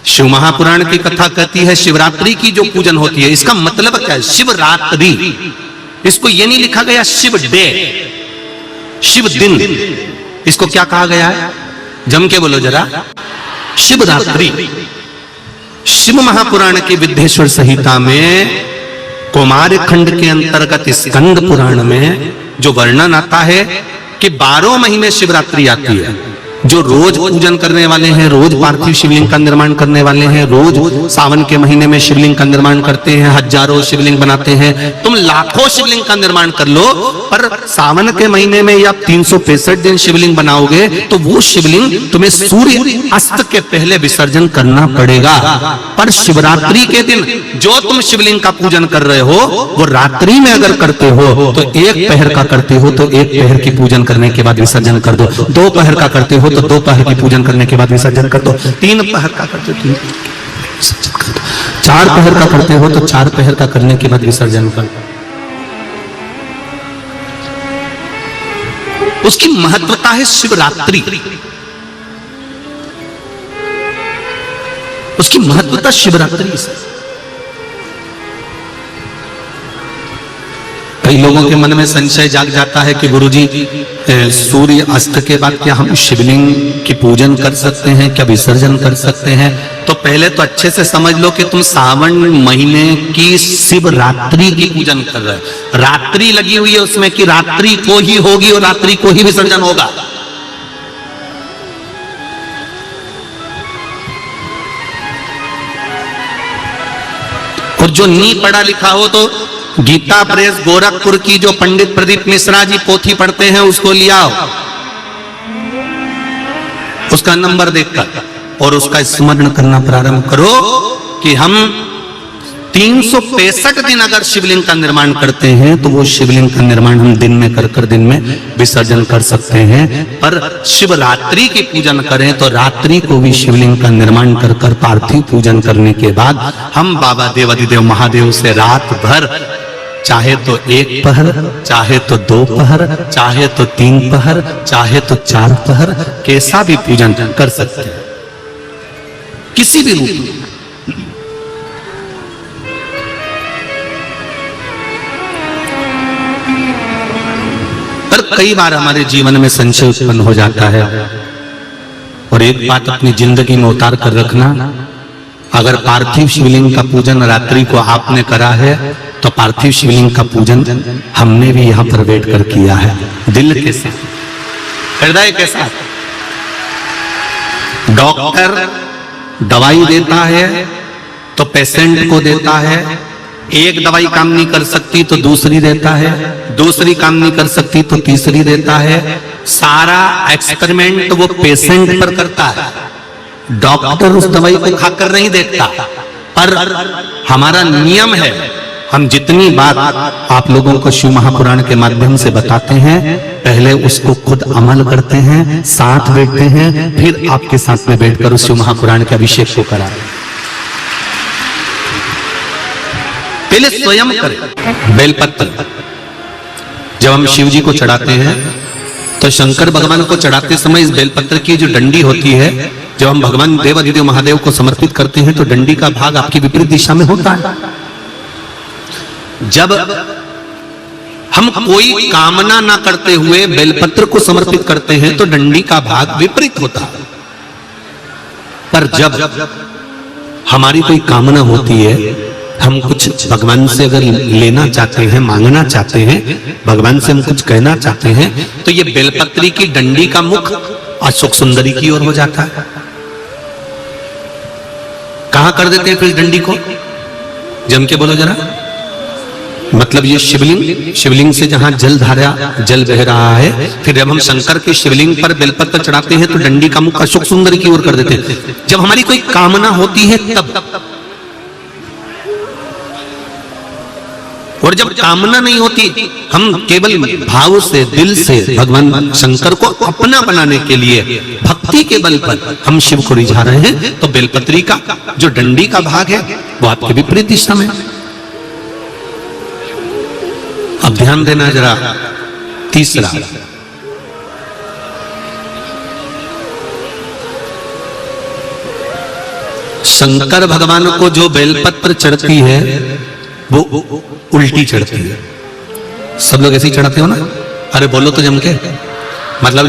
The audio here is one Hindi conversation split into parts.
शिव महापुराण की कथा कहती है शिवरात्रि की जो पूजन होती है, इसका मतलब क्या है? शिवरात्रि, इसको ये नहीं लिखा गया शिव डे, शिव दिन, इसको क्या कहा गया है? जम के बोलो जरा, शिवरात्रि। शिव महापुराण की विद्येश्वर संहिता में कुमार खंड के अंतर्गत स्कंद पुराण में जो वर्णन आता है कि 12 महीने शिवरात्रि आती है। जो रोज पूजन करने वाले हैं, रोज पार्थिव शिवलिंग का निर्माण करने वाले हैं, रोज सावन के महीने में शिवलिंग का निर्माण करते हैं, हजारों शिवलिंग बनाते हैं। तुम लाखों शिवलिंग का निर्माण कर लो, पर सावन के महीने में या 365 दिन शिवलिंग बनाओगे तो वो शिवलिंग तुम्हें सूर्य अस्त के पहले विसर्जन करना पड़ेगा। पर शिवरात्रि के दिन जो तुम शिवलिंग का पूजन कर रहे हो, वो रात्रि में अगर करते हो तो 1 पहर का करते हो तो 1 पहर की पूजन करने के बाद विसर्जन कर दो। 2 पहर का करते हो तो 2 पहर की पूजन करने के बाद विसर्जन कर दो। 3 पहर का करते हो 3 विसर्जन कर दो। 4 पहर का करते हो तो 4 पहर का करने के बाद विसर्जन कर दो। उसकी महत्वता है शिवरात्रि, उसकी महत्वता शिवरात्रि से। कई लोगों के मन में संशय जाग जाता है कि गुरुजी सूर्य अस्त के बाद क्या हम शिवलिंग की पूजन कर सकते हैं, क्या विसर्जन कर सकते हैं? तो पहले तो अच्छे से समझ लो कि तुम सावन महीने की शिवरात्रि की पूजन कर रहे हो। रात्रि लगी हुई है उसमें कि रात्रि को ही होगी और रात्रि को ही विसर्जन होगा। और जो नहीं पढ़ा लिखा हो तो गीता प्रेस गोरखपुर की जो पंडित प्रदीप मिश्रा जी पोथी पढ़ते हैं उसको लिया आओ, उसका नंबर देखकर, और उसका स्मरण करना प्रारंभ करो कि हम 365 दिन अगर शिवलिंग का निर्माण करते हैं तो वो शिवलिंग का निर्माण हम दिन में कर दिन में विसर्जन कर सकते हैं। पर शिवरात्रि की पूजन करें तो रात्रि को भी शिवलिंग का निर्माण कर पार्थिव पूजन करने के बाद हम बाबा देवाधिदेव महादेव से रात भर, चाहे तो 1 पहर, चाहे तो 2 पहर, चाहे तो 3 पहर, चाहे तो 4 पहर, कैसा भी पूजन कर सकते हैं, किसी भी रूप में। पर कई बार हमारे जीवन में संशय उत्पन्न हो जाता है, और एक बात अपनी जिंदगी में उतार कर रखना, अगर पार्थिव शिवलिंग का पूजन रात्रि को आपने करा है तो पार्थिव शिवलिंग का पूजन हमने भी यहां पर बैठ कर किया है, दिल के साथ, हृदय के साथ। डॉक्टर दवाई देता है तो पेशेंट को देता है, एक दवाई काम नहीं कर सकती तो दूसरी देता है, दूसरी काम नहीं कर सकती तो तीसरी देता है। सारा एक्सपेरिमेंट वो पेशेंट पर करता है, डॉक्टर उस दवाई को खाकर नहीं देखता। पर हमारा नियम है, हम जितनी बात आप लोगों को शिव महापुराण के माध्यम से बताते हैं, पहले उसको खुद अमल करते हैं, साथ बैठते हैं, फिर आपके साथ में बैठकर उस शिव महापुराण के अभिषेक को कराते हैं। पहले स्वयं करें। बेलपत्र जब हम शिव जी को चढ़ाते हैं तो शंकर भगवान को चढ़ाते समय इस बेलपत्र की जो डंडी होती है, जब हम भगवान देवाधिदेव महादेव को समर्पित करते हैं तो डंडी का भाग आपकी विपरीत दिशा में होता है। जब हम कोई कामना ना करते हुए बेलपत्र को समर्पित करते हैं तो डंडी का भाग विपरीत होता है। पर जब हमारी कोई कामना होती है, हम कुछ भगवान से अगर लेना चाहते हैं, मांगना चाहते हैं, भगवान से हम कुछ कहना चाहते हैं, तो ये बेलपत्री की डंडी का मुख अशोक सुंदरी की ओर हो जाता है। कहां कर देते हैं फिर डंडी को? जम के बोलो जरा। मतलब ये शिवलिंग से जहां जल बह रहा है, फिर जब हम शंकर के शिवलिंग पर बेलपत्र चढ़ाते हैं तो डंडी का मुख अशोक सुंदरी की ओर कर देते हैं। जब हमारी कोई कामना होती है तब, और जब कामना नहीं होती, हम केवल भाव से, दिल से भगवान शंकर को अपना बनाने के लिए भक्ति के बल पर हम शिव को रिझा रहे हैं, तो बेलपत्री का जो डंडी का भाग है वो आपके विपरीत दिशा में। अब ध्यान देना जरा। तीसरा, शंकर भगवान को जो बेलपत्र चढ़ती है वो उल्टी चढ़ती है। सब लोग ऐसे ही चढ़ाते हो ना? अरे बोलो तो जम के। मतलब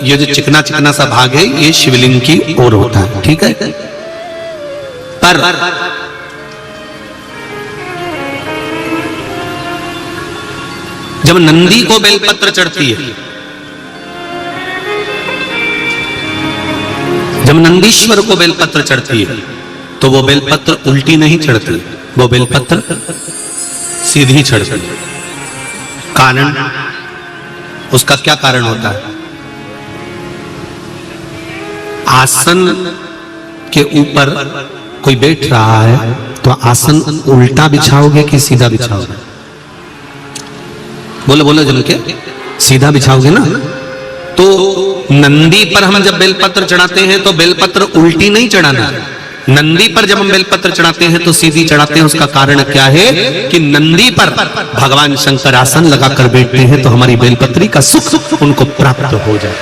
ये जो चिकना चिकना सा भाग है ये शिवलिंग की ओर होता है, ठीक है। पर जब नंदी को बेलपत्र चढ़ती है, जब नंदीश्वर को बेलपत्र चढ़ती है, तो वो बेलपत्र उल्टी नहीं चढ़ती, वो बेलपत्र सीधी चढ़ती है। कारण, उसका क्या कारण होता है? आसन के ऊपर कोई बैठ रहा है तो आसन उल्टा बिछाओगे कि सीधा बिछाओगे? बोलो बोलो जम के, सीधा बिछाओगे ना। तो नंदी पर हम जब बेलपत्र चढ़ाते हैं तो बेलपत्र उल्टी नहीं चढ़ाना। नंदी पर जब हम बेलपत्र चढ़ाते हैं तो सीधी चढ़ाते हैं। उसका कारण क्या है कि नंदी पर भगवान शंकर आसन लगाकर बैठते हैं तो हमारी बेलपत्री का सुख उनको प्राप्त हो जाए।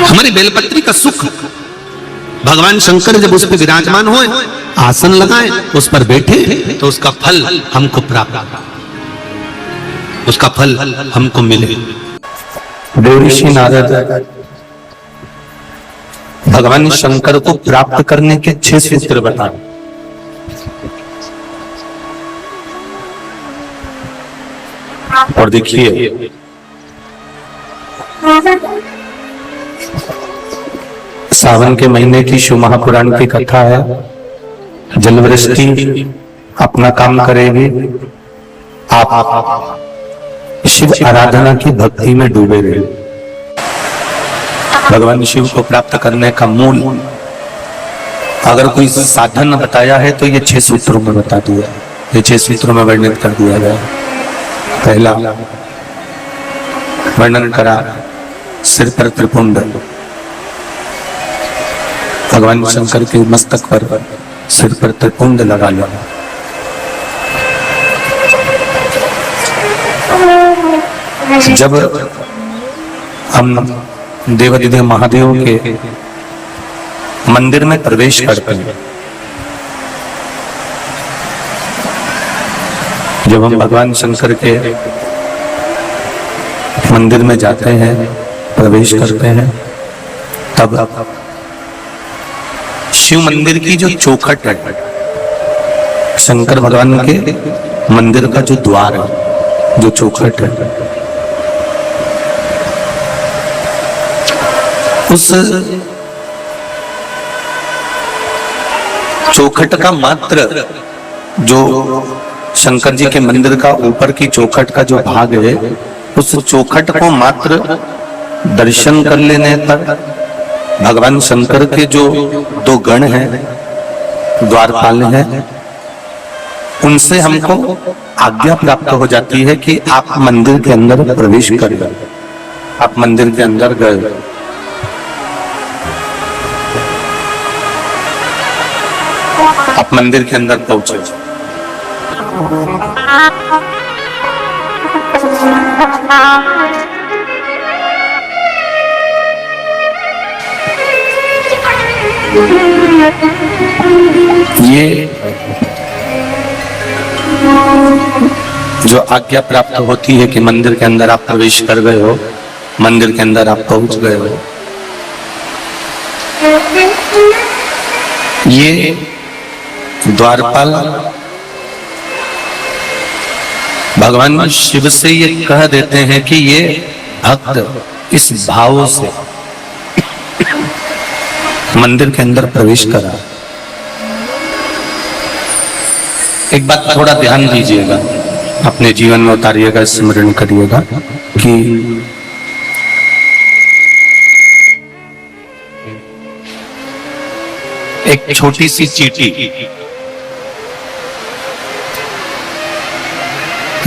हमारी बेलपत्री का सुख भगवान शंकर जब उस पर विराजमान हो, आसन लगाए, उस पर बैठे, तो उसका फल हमको प्राप्त, उसका फल हमको मिले। देवऋषि नारद भगवान शंकर को प्राप्त करने के 6 सूत्र बताए। और देखिए, सावन के महीने की शिव महापुराण की कथा है। जलवृष्टि अपना काम करेगी, आप शिव आराधना की भक्ति में डूबे रहे। भगवान शिव को प्राप्त करने का मूल अगर कोई साधन बताया है तो ये 6 सूत्रों में बता दिया, ये 6 सूत्रों में वर्णित कर दिया गया। पहला वर्णन करा सिर पर त्रिपुंड, भगवान शंकर के मस्तक पर सिर पर त्रिपुंड लगा लो। जब हम देवाधिदेव महादेव के मंदिर में प्रवेश करते हैं, जब हम भगवान शंकर के मंदिर में जाते हैं, प्रवेश करते हैं, तब शिव मंदिर की जो चौखट है, शंकर भगवान के मंदिर का जो द्वार है, जो चौखट है, उस चौखट का मात्र, जो शंकर जी के मंदिर का ऊपर की चौखट का जो भाग है, उस चौखट को मात्र दर्शन कर लेने पर भगवान शंकर के जो 2 गण हैं, द्वारपाल हैं, उनसे हमको आज्ञा प्राप्त हो जाती है कि आप मंदिर के अंदर प्रवेश करें। आप मंदिर के अंदर गए, आप मंदिर के अंदर पहुंचे, ये जो आज्ञा प्राप्त होती है कि मंदिर के अंदर आप प्रवेश कर गए हो, मंदिर के अंदर आप पहुंच गए हो, ये द्वारपाल भगवान शिव से ये कह देते हैं कि ये भक्त इस भाव से मंदिर के अंदर प्रवेश करा। एक बात थोड़ा ध्यान दीजिएगा, अपने जीवन में उतारिएगा, स्मरण करिएगा कि एक छोटी सी चींटी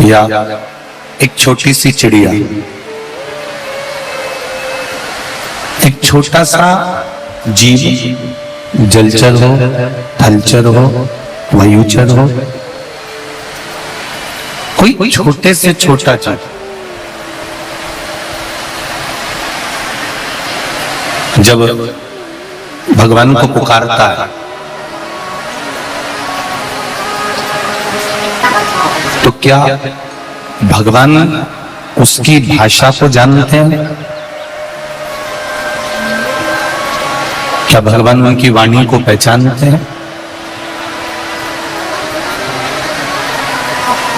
या एक छोटी सी चिड़िया, एक छोटा सा जीव, जलचर हो, थलचर हो, वायुचर हो, कोई छोटे से छोटा चीज जब भगवान को पुकारता है तो क्या भगवान उसकी भाषा को जानते हैं? क्या भगवान उनकी वाणी को पहचानते हैं?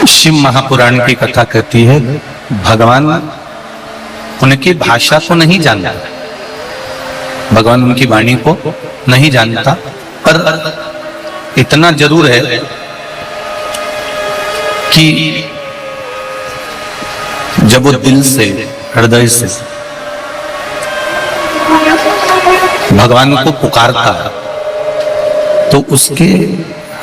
शिव महापुराण की कथा कहती है भगवान उनकी भाषा को नहीं जानता, भगवान उनकी वाणी को नहीं जानता, पर इतना जरूर है कि जब वो दिल से, हृदय से भगवान को पुकारता तो उसके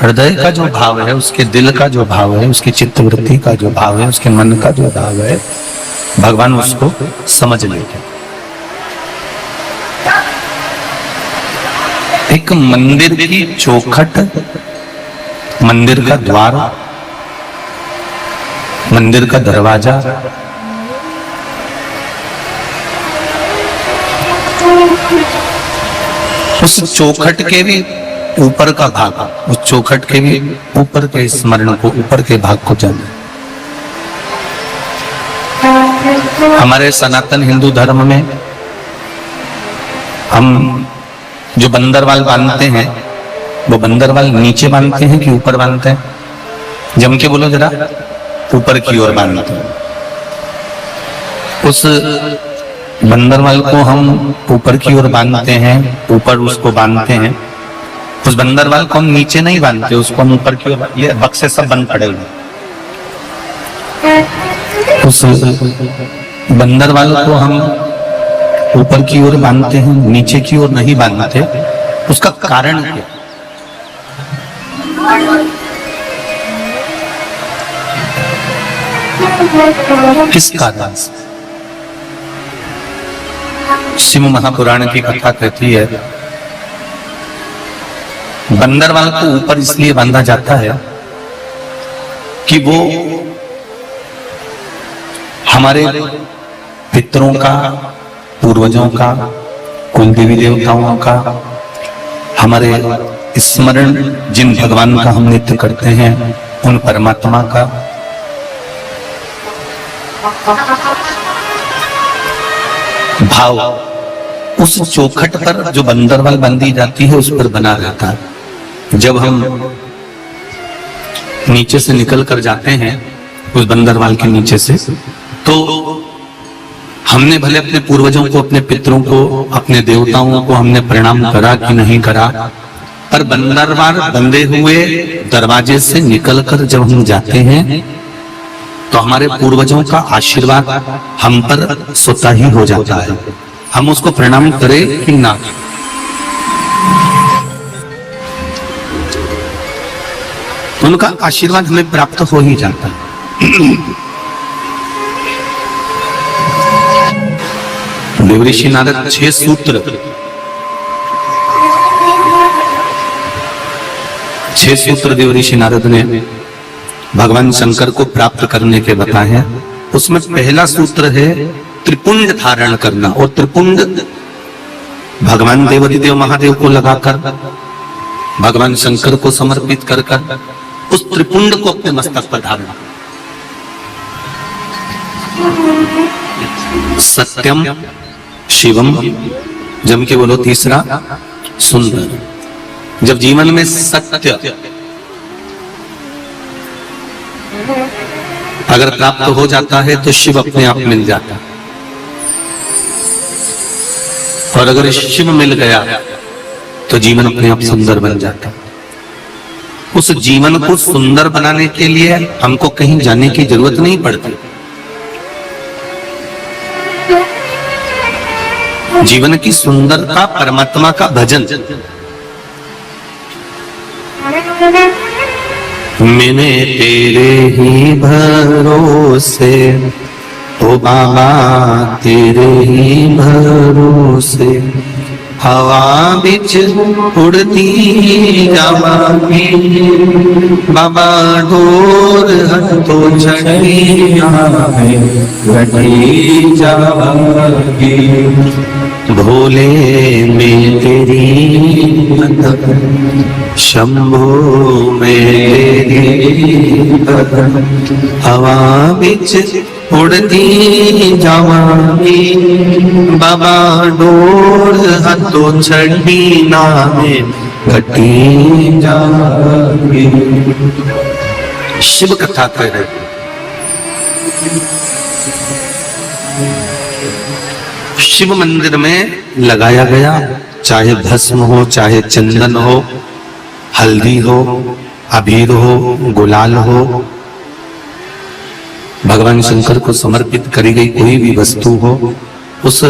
हृदय का जो भाव है, उसके दिल का जो भाव है, उसकी चित्तवृत्ति का जो भाव है, उसके मन का जो भाव है, भगवान उसको समझ लेते। एक मंदिर की चौखट, मंदिर का द्वार, मंदिर का दरवाजा, उस चौखट के भी ऊपर का भाग, उस चौखट के भी ऊपर के स्मरण को, ऊपर के भाग को जाना। हमारे सनातन हिंदू धर्म में हम जो बंदरवाल बांधते हैं वो बंदरवाल नीचे बांधते हैं कि ऊपर बांधते हैं? जम के बोलो जरा। ऊपर की ओर बांधते हैं। उस बंदरवाल को हम ऊपर की ओर बांधते हैं, ऊपर उसको बांधते हैं। उस बंदरवाल को हम नीचे नहीं बांधते, उसको हम ऊपर की ओर, ये बक्से सब बंद पड़े हुए। उस बंदरवाल को हम ऊपर की ओर बांधते हैं, नीचे की ओर नहीं बांधते। उसका कारण क्या? किस कारण से? शिव महापुराण की कथा कहती है बंदरवाल को ऊपर इसलिए बांधा जाता है कि वो हमारे पितरों का, पूर्वजों का, कुल देवी देवताओं का, हमारे स्मरण जिन भगवान का हम नित्य करते हैं उन परमात्मा का भाव उस चौखट पर जो बंदरवाल बांधी जाती है उस पर बना रहता है। जब हम नीचे से निकल कर जाते हैं उस बंदरवाल के नीचे से, तो हमने भले अपने पूर्वजों को, अपने पितरों को, अपने देवताओं को हमने प्रणाम करा कि नहीं करा, पर बंदरवाल बंधे हुए दरवाजे से निकलकर जब हम जाते हैं तो हमारे पूर्वजों का आशीर्वाद हम पर स्वतः ही हो जाता है, हम उसको प्रणाम करें कि ना। उनका आशीर्वाद हमें प्राप्त हो ही जाता है। देवऋषि नारद 6 सूत्र देवऋषि नारद ने भगवान शंकर को प्राप्त करने के बताए हैं। उसमें पहला सूत्र है त्रिपुंड धारण करना, और त्रिपुंड भगवान देवाधिदेव महादेव को लगाकर, भगवान शंकर को समर्पित कर कर उस त्रिपुंड को अपने मस्तक पर धारण। सत्यम शिवम, जम के बोलो तीसरा सुंदर। जब जीवन में सत्य अगर प्राप्त हो जाता है तो शिव अपने आप मिल जाता है, और अगर शिव मिल गया तो जीवन अपने आप सुंदर बन जाता है। उस जीवन को सुंदर बनाने के लिए हमको कहीं जाने की जरूरत नहीं पड़ती। जीवन की सुंदरता परमात्मा का भजन। मैंने तेरे ही भरोसे, ओ बाबा तेरे ही भरोसे, हवा बिच उड़ती जावांगी, बाबा ढोर हथो छड़ी घटी जावांगी, भोले में तेरी शंभो में तेरी, हवा बिच उड़ती जावांगी, बाबा डोर हथो छड़ी नामे घटी जावांगी। शिव कथा कह रहे, शिव मंदिर में लगाया गया, चाहे भस्म हो, चाहे चंदन हो, हल्दी हो, अबीर हो, गुलाल हो, भगवान शंकर को समर्पित करी गई कोई भी वस्तु हो, उस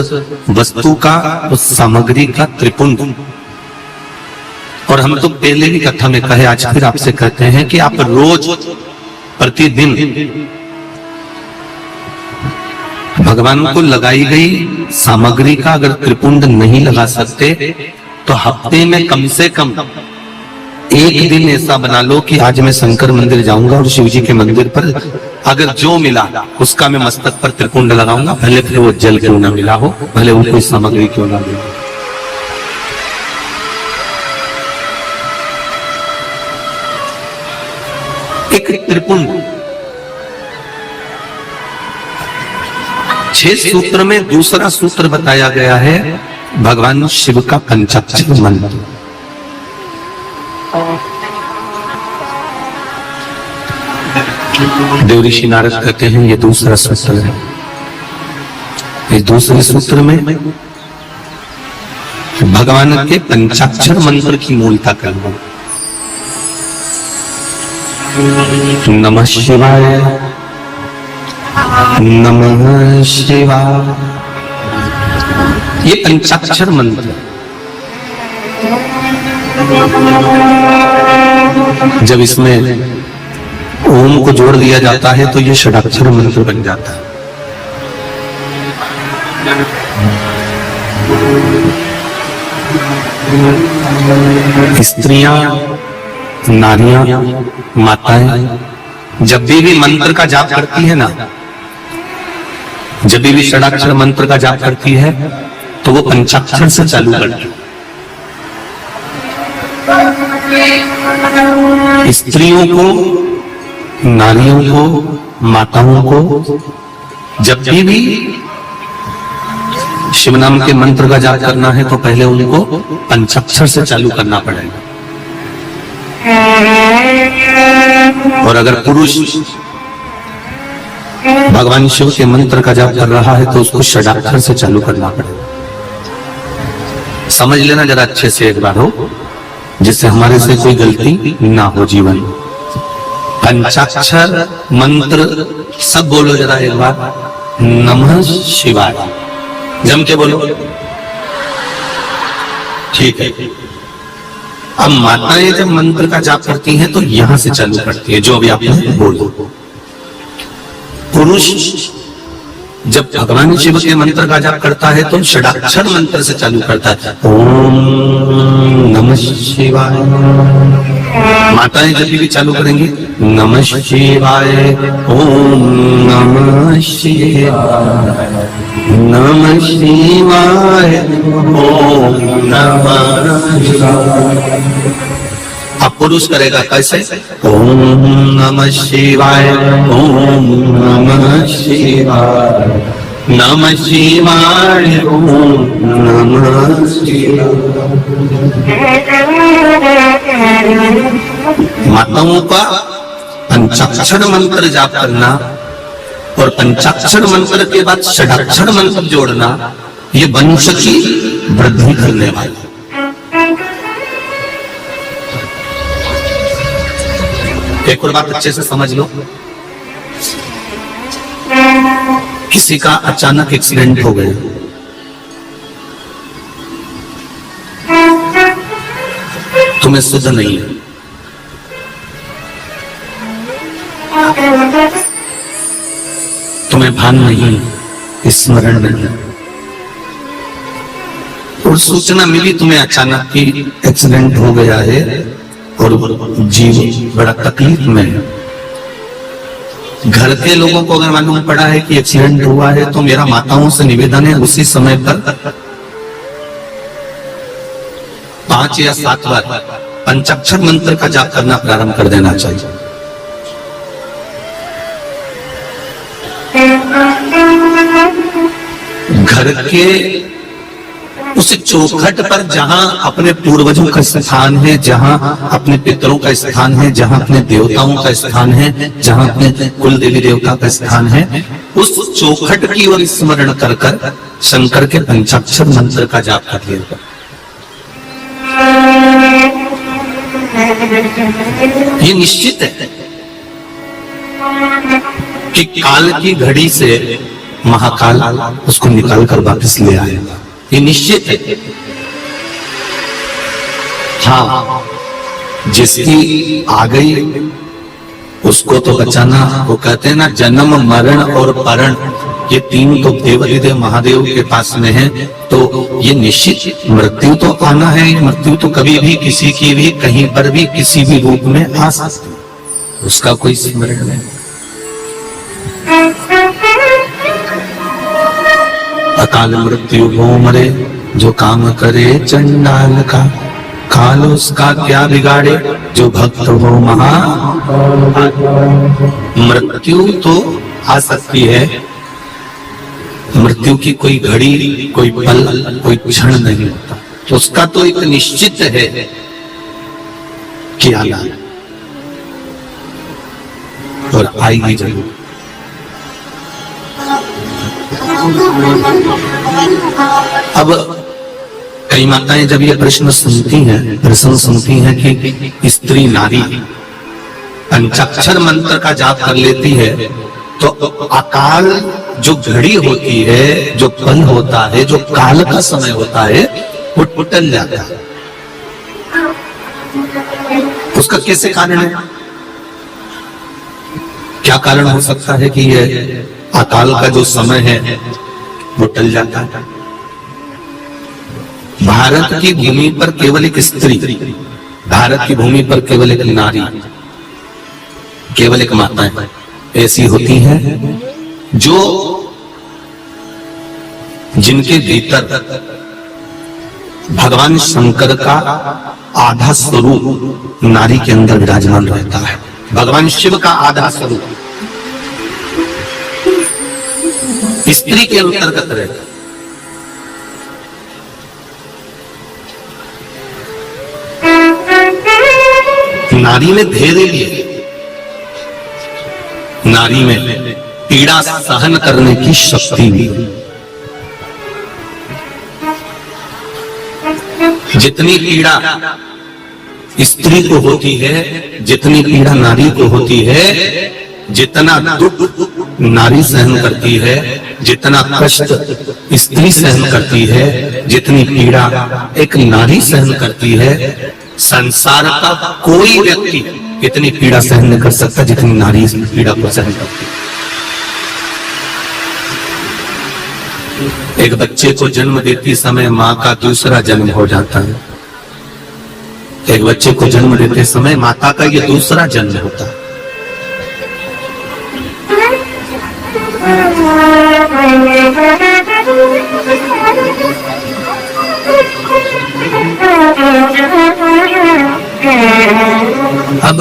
वस्तु का, उस सामग्री का त्रिपुंड। और हम तो पहले भी कथा में कहे, आज फिर आपसे कहते हैं कि आप रोज प्रतिदिन भगवान को लगाई गई सामग्री का अगर त्रिपुंड नहीं लगा सकते तो हफ्ते में कम से कम एक दिन ऐसा बना लो कि आज मैं शंकर मंदिर जाऊंगा और शिव जी के मंदिर पर अगर जो मिला उसका मैं मस्तक पर त्रिपुंड लगाऊंगा, भले फिर वो जल क्यों ना मिला हो, भले वो कोई सामग्री क्यों ना मिला। एक त्रिपुंड 6 सूत्र में दूसरा सूत्र बताया गया है भगवान शिव का पंचाक्षर मंत्र। देव ऋषि नारद कहते हैं ये दूसरा सूत्र है। इस दूसरे सूत्र में भगवान के पंचाक्षर मंत्र की मूलता करना। नमः शिवाय, नमः शिवाय, ये पंचाक्षर मंत्र जब इसमें ओम को जोड़ दिया जाता है तो ये षडाक्षर मंत्र बन जाता है। स्त्रियां, नारियां, माताएं जब भी मंत्र का जाप करती है ना, जब भी षडाक्षर मंत्र का जाप करती है तो वो पंचाक्षर से चालू करती है। स्त्रियों को, नारियों को, माताओं को जब भी शिव नाम के मंत्र का जाप करना है तो पहले उनको पंचाक्षर से चालू करना पड़ेगा। और अगर पुरुष भगवान शिव के मंत्र का जाप कर रहा है तो उसको षडाक्षर से चालू करना पड़ेगा। समझ लेना जरा अच्छे से एक बार हो, जिससे हमारे से कोई गलती ना हो जीवन। पंचाक्षर मंत्र सब बोलो जरा एक बार। नमः शिवाय, जम के बोलो। ठीक है। अब माताएं जब मंत्र का जाप करती हैं तो यहां से चालू करती है, जो अभी आपने बोलो। पुरुष जब भगवान शिव के मंत्र का जाप करता है तो षडाक्षर मंत्र से चालू करता है, ओम नमः शिवाय। माताएं जब भी चालू करेंगी, नमः शिवाय, ओम नमः शिवाय, नमः शिवाय, ओम नमः शिवाय। अब पुरुष करेगा कैसे? ओम नमः शिवाय, ओम नमः शिवाय, नमः शिवाय, ओम नमः शिवाय। माताओं का पंचाक्षर मंत्र जाप करना और पंचाक्षर मंत्र के बाद षडाक्षर मंत्र जोड़ना, ये वंश की वृद्धि करने वाला। एक और बात अच्छे से समझ लो, किसी का अचानक एक्सीडेंट हो गया, तुम्हें सुध नहीं है, तुम्हें भान नहीं, स्मरण नहीं, और सूचना मिली तुम्हें अचानक कि एक्सीडेंट हो गया है और जीव बड़ा तकलीफ में है, घर के लोगों को अगर मालूम पड़ा है कि एक्सीडेंट हुआ है, तो मेरा माताओं से निवेदन है उसी समय पर 5 या 7 बार पंचाक्षर मंत्र का जाप करना प्रारंभ कर देना चाहिए। घर के उस चौखट पर जहां अपने पूर्वजों का स्थान है, जहां अपने पितरों का स्थान है, जहां अपने देवताओं का स्थान है, जहां अपने कुल देवी देवता का स्थान है, उस चौखट की ओर स्मरण कर कर शंकर के पंचाक्षर मंत्र का जाप कर लिया। ये निश्चित है कि काल की घड़ी से महाकाल उसको निकाल कर वापस ले आएगा, ये निश्चित है। हाँ, जिसकी आ गई उसको तो बचाना, वो कहते हैं ना जन्म मरण और परण, ये 3 तो देवाधिदेव महादेव के पास में है। तो ये निश्चित मृत्यु तो आना है, मृत्यु तो कभी भी किसी की भी कहीं पर भी किसी भी रूप में आ सकती है, उसका कोई स्मरण नहीं। अकाल मृत्यु हो मरे जो काम करे चंडाल का, काल उसका क्या बिगाड़े जो भक्त हो महा। मृत्यु तो आ सकती है, मृत्यु की कोई घड़ी, कोई पल, कोई क्षण नहीं होता, उसका तो एक निश्चित है कि आना है और आएगी जरूर। अब कई माताएं जब ये प्रश्न सुनती हैं कि स्त्री नारी पंचाक्षर मंत्र का जाप कर लेती है, तो अकाल जो घड़ी होती है, जो पल होता है, जो काल का समय होता है, वो टल जाता है। उसका कैसे कारण है? क्या कारण हो सकता है कि ये अकाल का जो समय है वो टल जाता है? भारत की भूमि पर केवल एक स्त्री, भारत की भूमि पर केवल एक नारी, केवल एक माताएं ऐसी होती हैं जो जिनके भीतर भगवान शंकर का आधा स्वरूप नारी के अंदर विराजमान रहता है। भगवान शिव का आधा स्वरूप स्त्री के अंतर्गत रहता है। नारी में धैर्य भी है, नारी में पीड़ा सहन करने की शक्ति भी है। जितनी पीड़ा स्त्री को होती है, जितनी पीड़ा नारी को होती है, जितना दुख नारी सहन करती है, जितना कष्ट स्त्री सहन करती है, जितनी पीड़ा एक नारी सहन करती है, संसार का कोई व्यक्ति इतनी पीड़ा सहन नहीं कर सकता जितनी नारी इस पीड़ा को सहन करती है। एक बच्चे को जन्म देते समय माँ का दूसरा जन्म हो जाता है। एक बच्चे को जन्म देते समय माता का ये दूसरा जन्म होता है। अब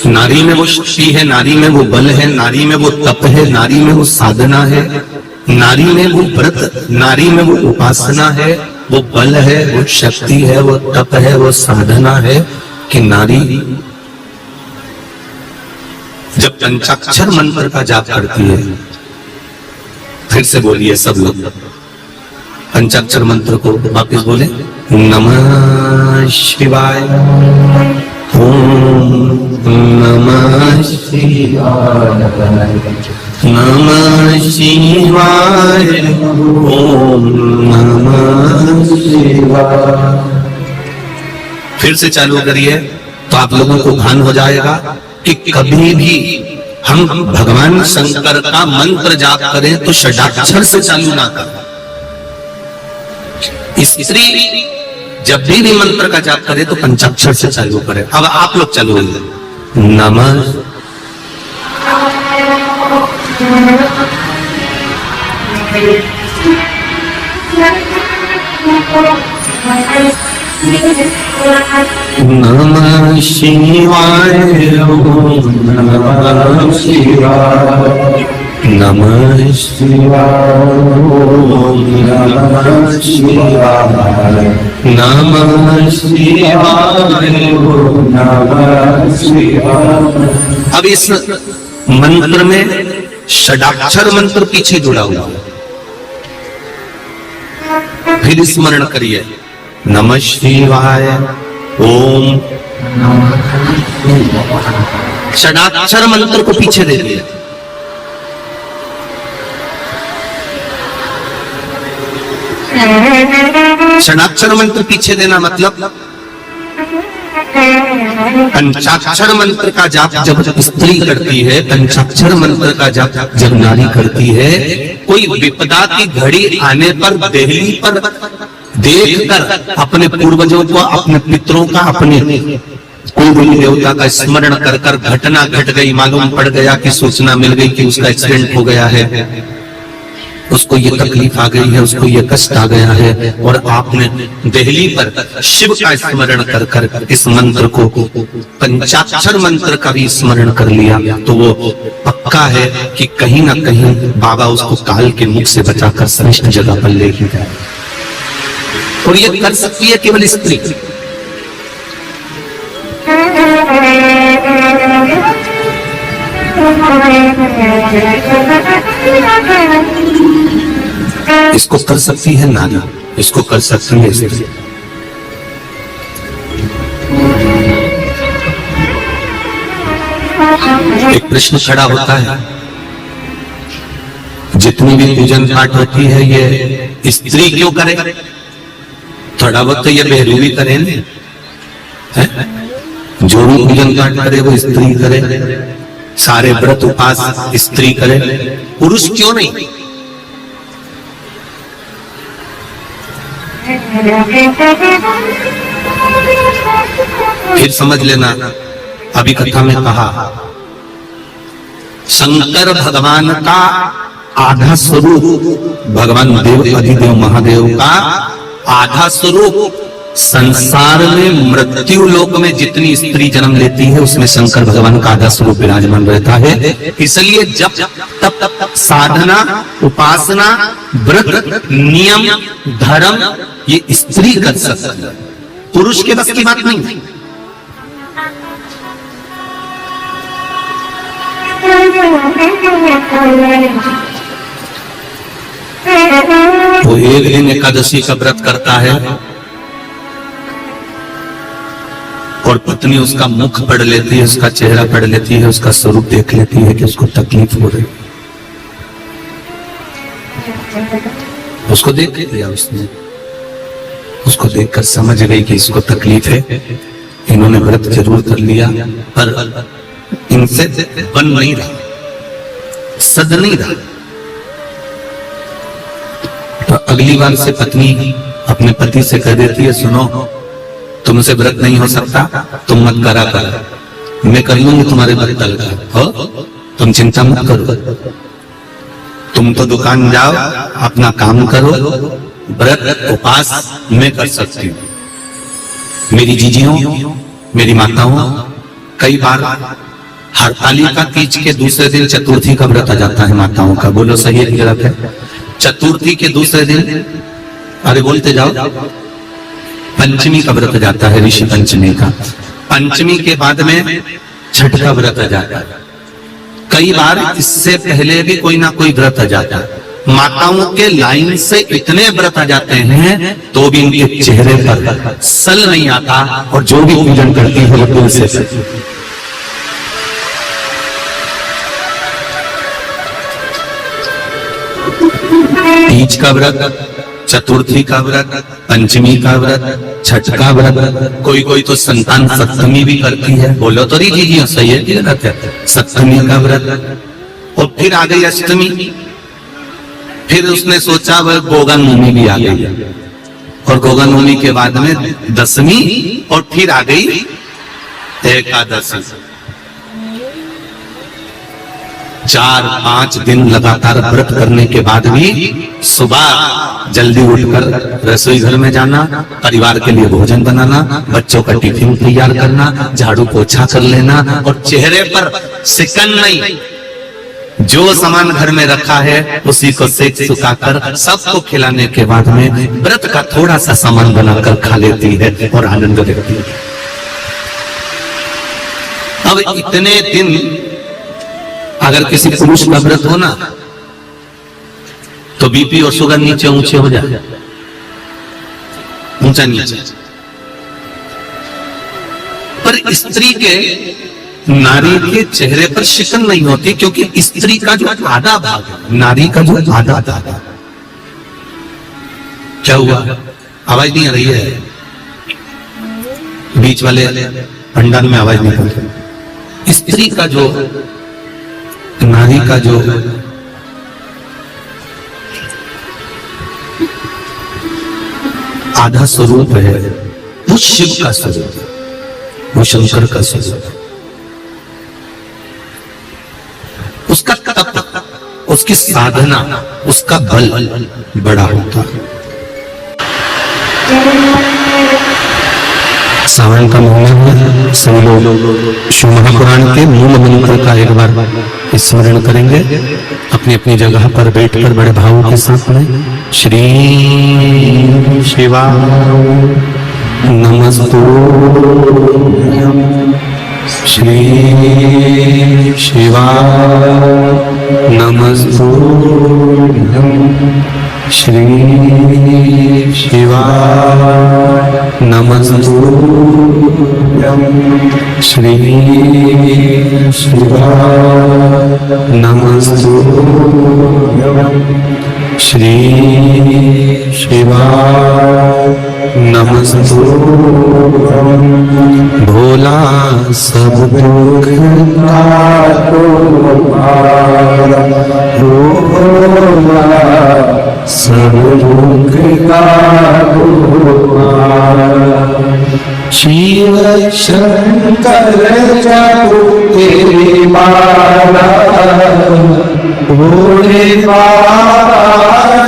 नारी में वो शक्ति है, नारी में वो बल है, नारी में वो तप है, नारी में वो साधना है, नारी में वो व्रत, नारी में वो उपासना है, वो बल है, वो शक्ति है, वो तप है, वो साधना है कि नारी जब पंचाक्षर मंत्र का जाप करती है, फिर से बोलिए सब लोग पंचाक्षर मंत्र को वापस बोले, नमः शिवाय, ओम नमः शिवाय, नमः शिवाय, ओम नमः शिवाय। फिर से चालू करिए तो आप लोगों को भान हो जाएगा कि कभी भी हम भगवान शंकर का मंत्र जाप करें तो षडाक्षर से चालू ना करें। स्त्री जब भी मंत्र का जाप करे तो पंचाक्षर से चालू करे। अब आप लोग चालू होंगे। नमः नमः शिवाय, नमः शिवाय, नमः शिवाय, नमः शिवाय, नमः शिवाय, नमः शिवाय। अब इस मंत्र में षडाक्षर मंत्र पीछे जुड़ा हुआ है। फिर स्मरण करिए नमः शिवाय ओम। षडाक्षर मंत्र को पीछे दे दिया। षडाक्षर मंत्र पीछे देना मतलब पंचाक्षर मंत्र का जाप जब स्त्री करती है, पंचाक्षर मंत्र का जाप जब नारी करती है, कोई विपदा की घड़ी आने पर देहली पर देखकर अपने पूर्वजों को, अपने पितरों का, अपने कुल देवता का स्मरण कर कर घटना घट गई, मालूम पड़ गया कि सूचना मिल गई कि उसका एक्सीडेंट हो गया है, उसको ये तकलीफ आ गई है, उसको ये कष्ट आ गया है, और आपने देहली पर शिव का स्मरण कर कर इस मंत्र को, पंचाक्षर मंत्र का भी स्मरण कर लिया, तो वो पक्का है कि कहीं ना कहीं बाबा उसको काल के मुख से बचाकर श्रेष्ठ जगह पर लेके जाए। और ये कर सकती है केवल स्त्री। इसको कर सकती है नारी, इसको कर सकती है स्त्री। एक प्रश्न खड़ा होता है, जितनी भी पूजन पाठ होती है ये स्त्री क्यों करे? थोड़ा बहुत तो ये बहरू भी करे न, जो भी पूजन पाठ करे वो स्त्री करे, सारे व्रत उपास स्त्री करे, पुरुष क्यों नहीं? फिर समझ लेना, अभी कथा में कहा शंकर भगवान का आधा स्वरूप, भगवान देव अधिदेव महादेव का आधा स्वरूप संसार में मृत्यु लोक में जितनी स्त्री जन्म लेती है उसमें शंकर भगवान का आधा स्वरूप विराजमान रहता है। इसलिए जब तब साधना, उपासना, व्रत, नियम, धर्म ये स्त्री कर सकती है, पुरुष के बस की बात नहीं। वो एक दिन एकादशी का व्रत करता है और पत्नी उसका मुख पढ़ लेती है, उसका चेहरा पढ़ लेती है, उसका स्वरूप देख लेती है कि उसको तकलीफ हो रही, उसको देख लिया उसने, उसको देखकर समझ गई कि इसको तकलीफ है, इन्होंने व्रत जरूर कर लिया पर इनसे बन नहीं रहा, सद नहीं रहा। तो अगली बार से पत्नी अपने पति से कह देती है, सुनो तुमसे व्रत नहीं हो सकता, तुम मत करा कर, मैं कर लूंगी तुम्हारे बत्तल का, हो तुम चिंता मत करो, तुम तो दुकान जाओ अपना काम करो, व्रत उपास मैं कर सकती हूँ। मेरी जीजियों, मेरी माताओं, कई बार हरतालिका तीज के दूसरे दिन चतुर्थी का व्रत आ जाता है माताओं का, बोलो सही है कि गलत है? चतुर्थी के दूसरे दिन, अरे बोलते जाओ, पंचमी का व्रत जाता है, ऋषि पंचमी का, पंचमी के बाद में छठ का व्रत आ जाता है, कई बार इससे पहले भी कोई ना कोई व्रत आ जाता है। माताओं के लाइन से इतने व्रत आ जाते हैं तो भी इनके चेहरे पर सल नहीं आता, और जो भी पूजन करती है वो दिल से। तीज का व्रत, चतुर्थी का व्रत, पंचमी का व्रत, छठ का व्रत, कोई कोई तो संतान सप्तमी भी करती है, बोलो तो नहीं जी सही है कि गलत है? सप्तमी का व्रत, और फिर आ गई अष्टमी, फिर उसने सोचा वह गोगन नवमी भी आ गई, और गोगनहोमी के बाद में दशमी और फिर आ गई एकादशी। 4-5 दिन लगातार व्रत करने के बाद भी सुबह जल्दी उठकर रसोई घर में जाना, परिवार के लिए भोजन बनाना, बच्चों का टिफिन तैयार करना, झाड़ू पोछा कर लेना और चेहरे पर सिकन नहीं, जो सामान घर में रखा है उसी को सेक सुखाकर सबको खिलाने के बाद में व्रत का थोड़ा सा सामान बनाकर खा लेती है और आनंद लेती है। अब इतने दिन अगर किसी पुरुष का व्रत हो ना तो बीपी और शुगर नीचे ऊंचे हो जाए, ऊंचा नीचे। पर स्त्री के, नारी के चेहरे पर शिकन नहीं होती, क्योंकि स्त्री का जो आधा भाग है, नारी का जो आधा भाग है। क्या हुआ? आवाज नहीं आ रही है? बीच वाले पंडाल में आवाज नहीं आ रही। स्त्री का जो, नारी का जो आधा स्वरूप है वो शिव का स्वरूप है, वो शंकर का स्वरूप है। उसका तप, उसकी साधना, उसका बल बड़ा होता है। सावन का महीना है, सभी लोग शिव महापुराण के मूल मंत्र का एक बार स्मरण करेंगे अपनी अपनी जगह पर बैठकर बड़े भाव के साथ में। श्री शिवाय नमस्तु, श्री शिवाय नमस्तु, श्री शिवाय नमस्तु, श्री शिवाय नमस्तु, श्री शिवाय नमस्तु। भोला सब दुख सब दुख का शिव शंकर जपो तेरी माला, भोले बाबा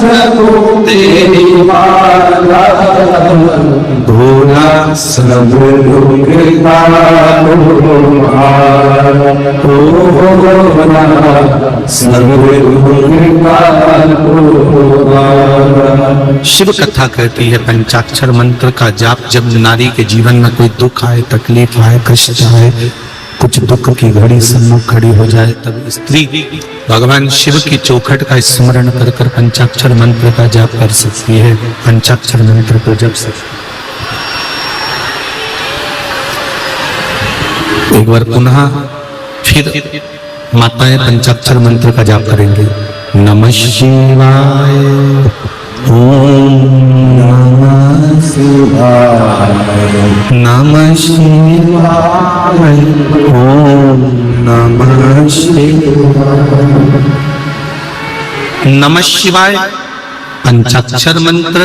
जपो तेरी माला, भोला सब दुख का शिव कथा कहती है पंचाक्षर मंत्र का जाप जब नारी के जीवन में कोई दुख आए, तकलीफ आए, कष्ट आए, कुछ दुख की घड़ी सम्मुख खड़ी हो जाए, तब स्त्री भगवान शिव की चौखट का स्मरण कर कर पंचाक्षर मंत्र का जाप कर सकती है, पंचाक्षर मंत्र को जप सकती है। एक बार पुनः फिर माताएं पंचाक्षर मंत्र का जाप करेंगे। नमः शिवाय, ओम नमः शिवाय, नमः शिवाय, ओम नमः शिवाय। नमः शिवाय पंचाक्षर मंत्र,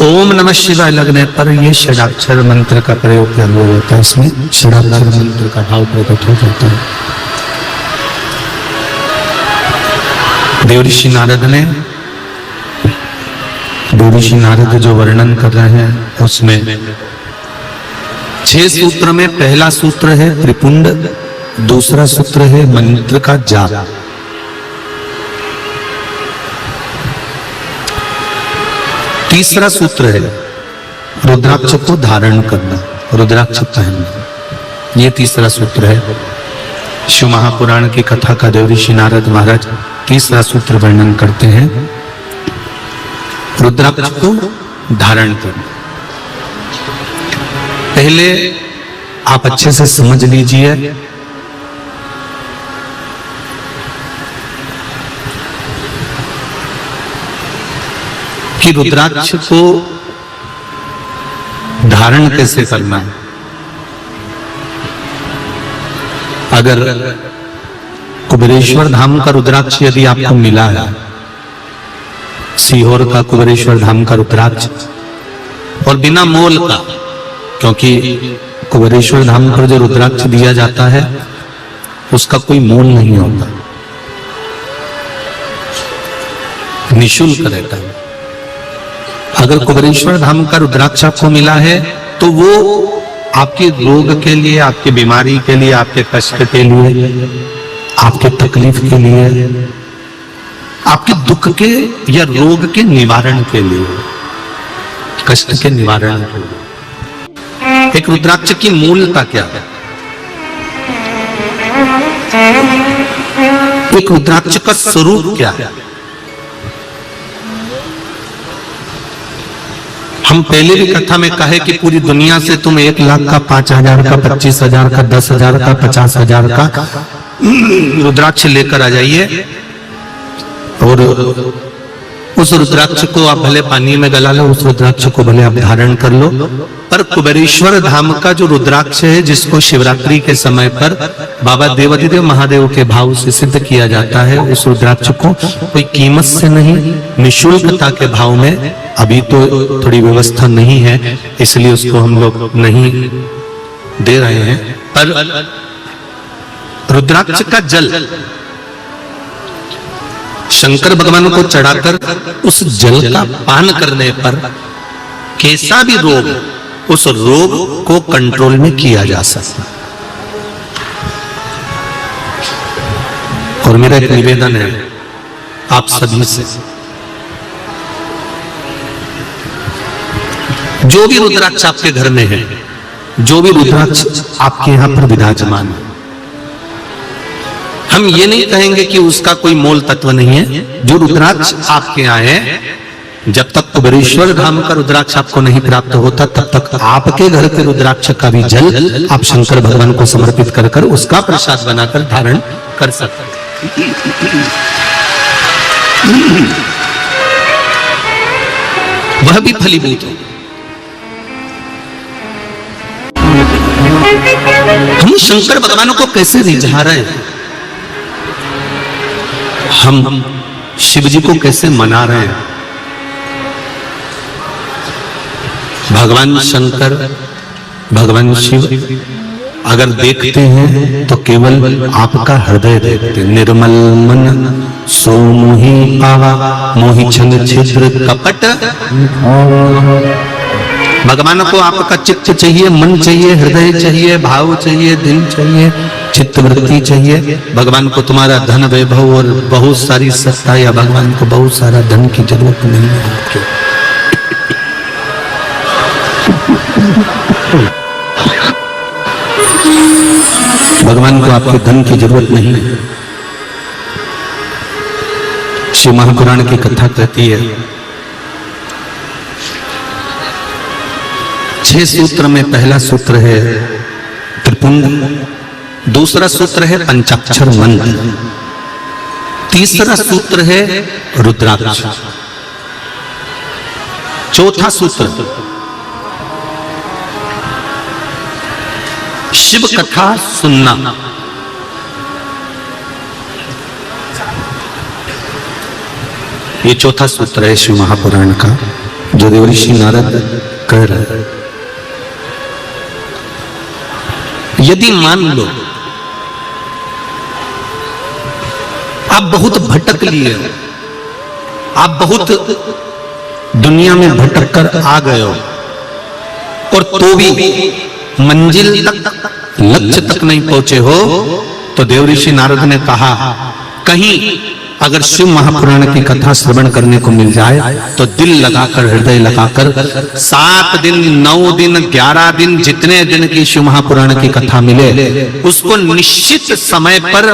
ओम नमः शिवाय लगने पर ये षडाक्षर मंत्र का प्रयोग किया होता है। इसमें षडाक्षर मंत्र का भाव प्रकट हो जाता है। देवऋषि नारद जो वर्णन कर रहे हैं उसमें 6 सूत्र में पहला सूत्र है त्रिपुंड, दूसरा सूत्र है मंत्र का जाप, तीसरा सूत्र है रुद्राक्ष को धारण करना, रुद्राक्ष पहनना, ये तीसरा सूत्र है। शिव महापुराण की कथा का देवऋषि नारद महाराज तीसरा सूत्र वर्णन करते हैं, रुद्राक्ष को धारण करना। पहले आप अच्छे से समझ लीजिए कि रुद्राक्ष को धारण कैसे करना है। अगर कुबेरेश्वर धाम का रुद्राक्ष यदि आपको मिला है, सीहोर का कुबेरेश्वर धाम का रुद्राक्ष और बिना मोल का, क्योंकि कुबेरेश्वर धाम पर जो रुद्राक्ष दिया जाता है उसका कोई मोल नहीं होता, निःशुल्क रहता है। अगर कुबेरेश्वर धाम का रुद्राक्ष आपको मिला है तो वो आपके रोग के लिए, आपकी बीमारी के लिए, आपके कष्ट के लिए, आपके तकलीफ के लिए, आपके दुख के या रोग के निवारण के लिए, कष्ट के निवारण के लिए। एक रुद्राक्ष की मूलता क्या है? एक रुद्राक्ष का स्वरूप क्या है? हम पहले भी कथा में कहे कि पूरी दुनिया से तुम 1 लाख का, 5,000 का, 25,000 का, 10,000 का, 50,000 का रुद्राक्ष लेकर आ जाइए और उस रुद्राक्ष को आप भले पानी में गला लो, उस रुद्राक्ष को भले आप धारण कर लो, पर कुबेरेश्वर धाम का जो रुद्राक्ष है, जिसको शिवरात्रि के समय पर बाबा देवाधिदेव महादेव के भाव से सिद्ध किया जाता है, उस रुद्राक्ष को कोई कीमत से नहीं, निःशुल्कता के भाव में, अभी तो थोड़ी व्यवस्था नहीं है इसलिए उसको हम लोग नहीं दे रहे हैं, पर रुद्राक्ष का जल शंकर भगवान को चढ़ाकर उस जल का पान करने पर कैसा भी रोग, उस रोग को कंट्रोल में किया जा सकता। और मेरा एक निवेदन है आप सभी से, जो भी रुद्राक्ष आपके घर में है, जो भी रुद्राक्ष आपके यहां पर विराजमान है, हम ये नहीं कहेंगे कि उसका कोई मोल तत्व नहीं है। जो रुद्राक्ष आपके यहाँ है, जब तक कुबेरेश्वर धाम का रुद्राक्ष आपको नहीं प्राप्त होता, तब तक आपके घर के रुद्राक्ष का भी जल आप शंकर भगवान को समर्पित कर कर उसका प्रसाद बनाकर धारण कर सकते हैं। वह भी फलीभूत हो। हम शंकर भगवान को कैसे रिझा रहे हैं, हम शिव जी को कैसे मना रहे हैं? भगवान शंकर, भगवान शिव अगर देखते हैं तो केवल आपका हृदय देखते। निर्मल मन सो मोहि पावा, मोहि छल छिद्र कपट। भगवान को आपका चित्त चाहिए, मन चाहिए, हृदय चाहिए, भाव चाहिए, दिल चाहिए, चित्तवृत्ति चाहिए। भगवान को तुम्हारा धन वैभव और बहुत सारी सत्ता या भगवान को बहुत सारा धन की जरूरत नहीं है आपके। भगवान को आपके धन की जरूरत नहीं है। शिव महापुराण की कथा कहती है, 6 सूत्र में पहला सूत्र है त्रिपुंड, दूसरा सूत्र है पंचाक्षर मंत्र, तीसरा सूत्र है रुद्राक्ष, चौथा सूत्र शिव कथा सुनना। ये चौथा सूत्र है शिव महापुराण का, जो देवऋषि नारद कह रहे हैं। यदि मान लो आप बहुत भटक लिए, आप बहुत दुनिया में भटक कर आ गए हो और तो भी मंजिल तक, लक्ष्य तक नहीं पहुंचे हो, तो देवऋषि नारद ने कहा कहीं अगर शिव महापुराण की कथा श्रवण करने को मिल जाए तो दिल लगाकर, हृदय लगाकर 7 दिन, 9 दिन, 11 दिन, जितने दिन की शिव महापुराण की कथा मिले, उसको निश्चित समय पर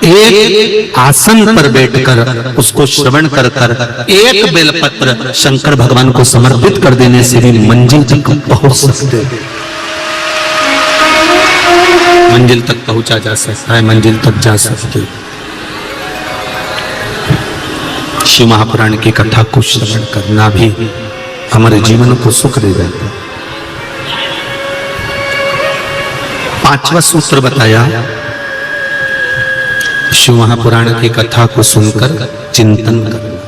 एक आसन पर बैठकर उसको श्रवण कर कर एक बेलपत्र शंकर भगवान को समर्पित कर देने से भी मंजिल तक पहुंच सकते, मंजिल तक पहुंचा जा सकता है, मंजिल तक जा सकते। शिव महापुराण की कथा को श्रवण करना भी हमारे जीवन को सुख दे जाता है। 5वां सूत्र बताया, शिव महापुराण की कथा को सुनकर चिंतन करना।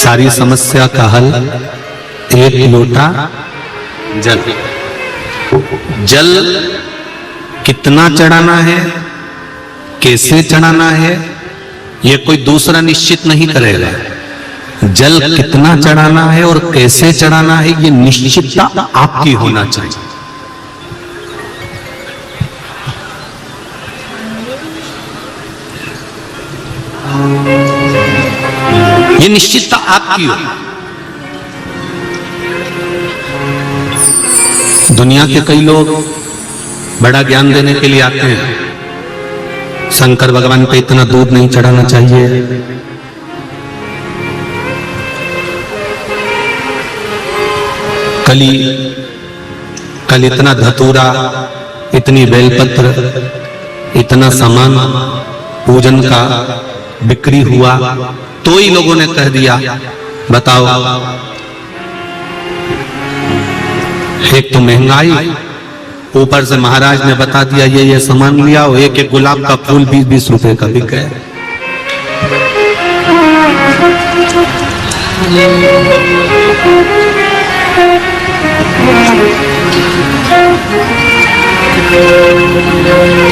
सारी समस्या का हल एक लोटा जल। जल कितना चढ़ाना है, कैसे चढ़ाना है, ये कोई दूसरा निश्चित नहीं करेगा। जल कितना चढ़ाना है और कैसे चढ़ाना है, ये निश्चितता आपकी होना चाहिए। ये निश्चितता आपकी हो। दुनिया के कई लोग बड़ा ज्ञान देने के लिए आते हैं, शंकर भगवान पे इतना दूध नहीं चढ़ाना चाहिए, कल इतना धतूरा, इतनी बेलपत्र, इतना सामान पूजन का बिक्री हुआ, तो ही लोगों ने कह दिया। बताओ, एक तो महंगाई, ऊपर से महाराज ने बता दिया ये सामान लिया हो, एक एक गुलाब का फूल 20-20 रुपए का बिक गया।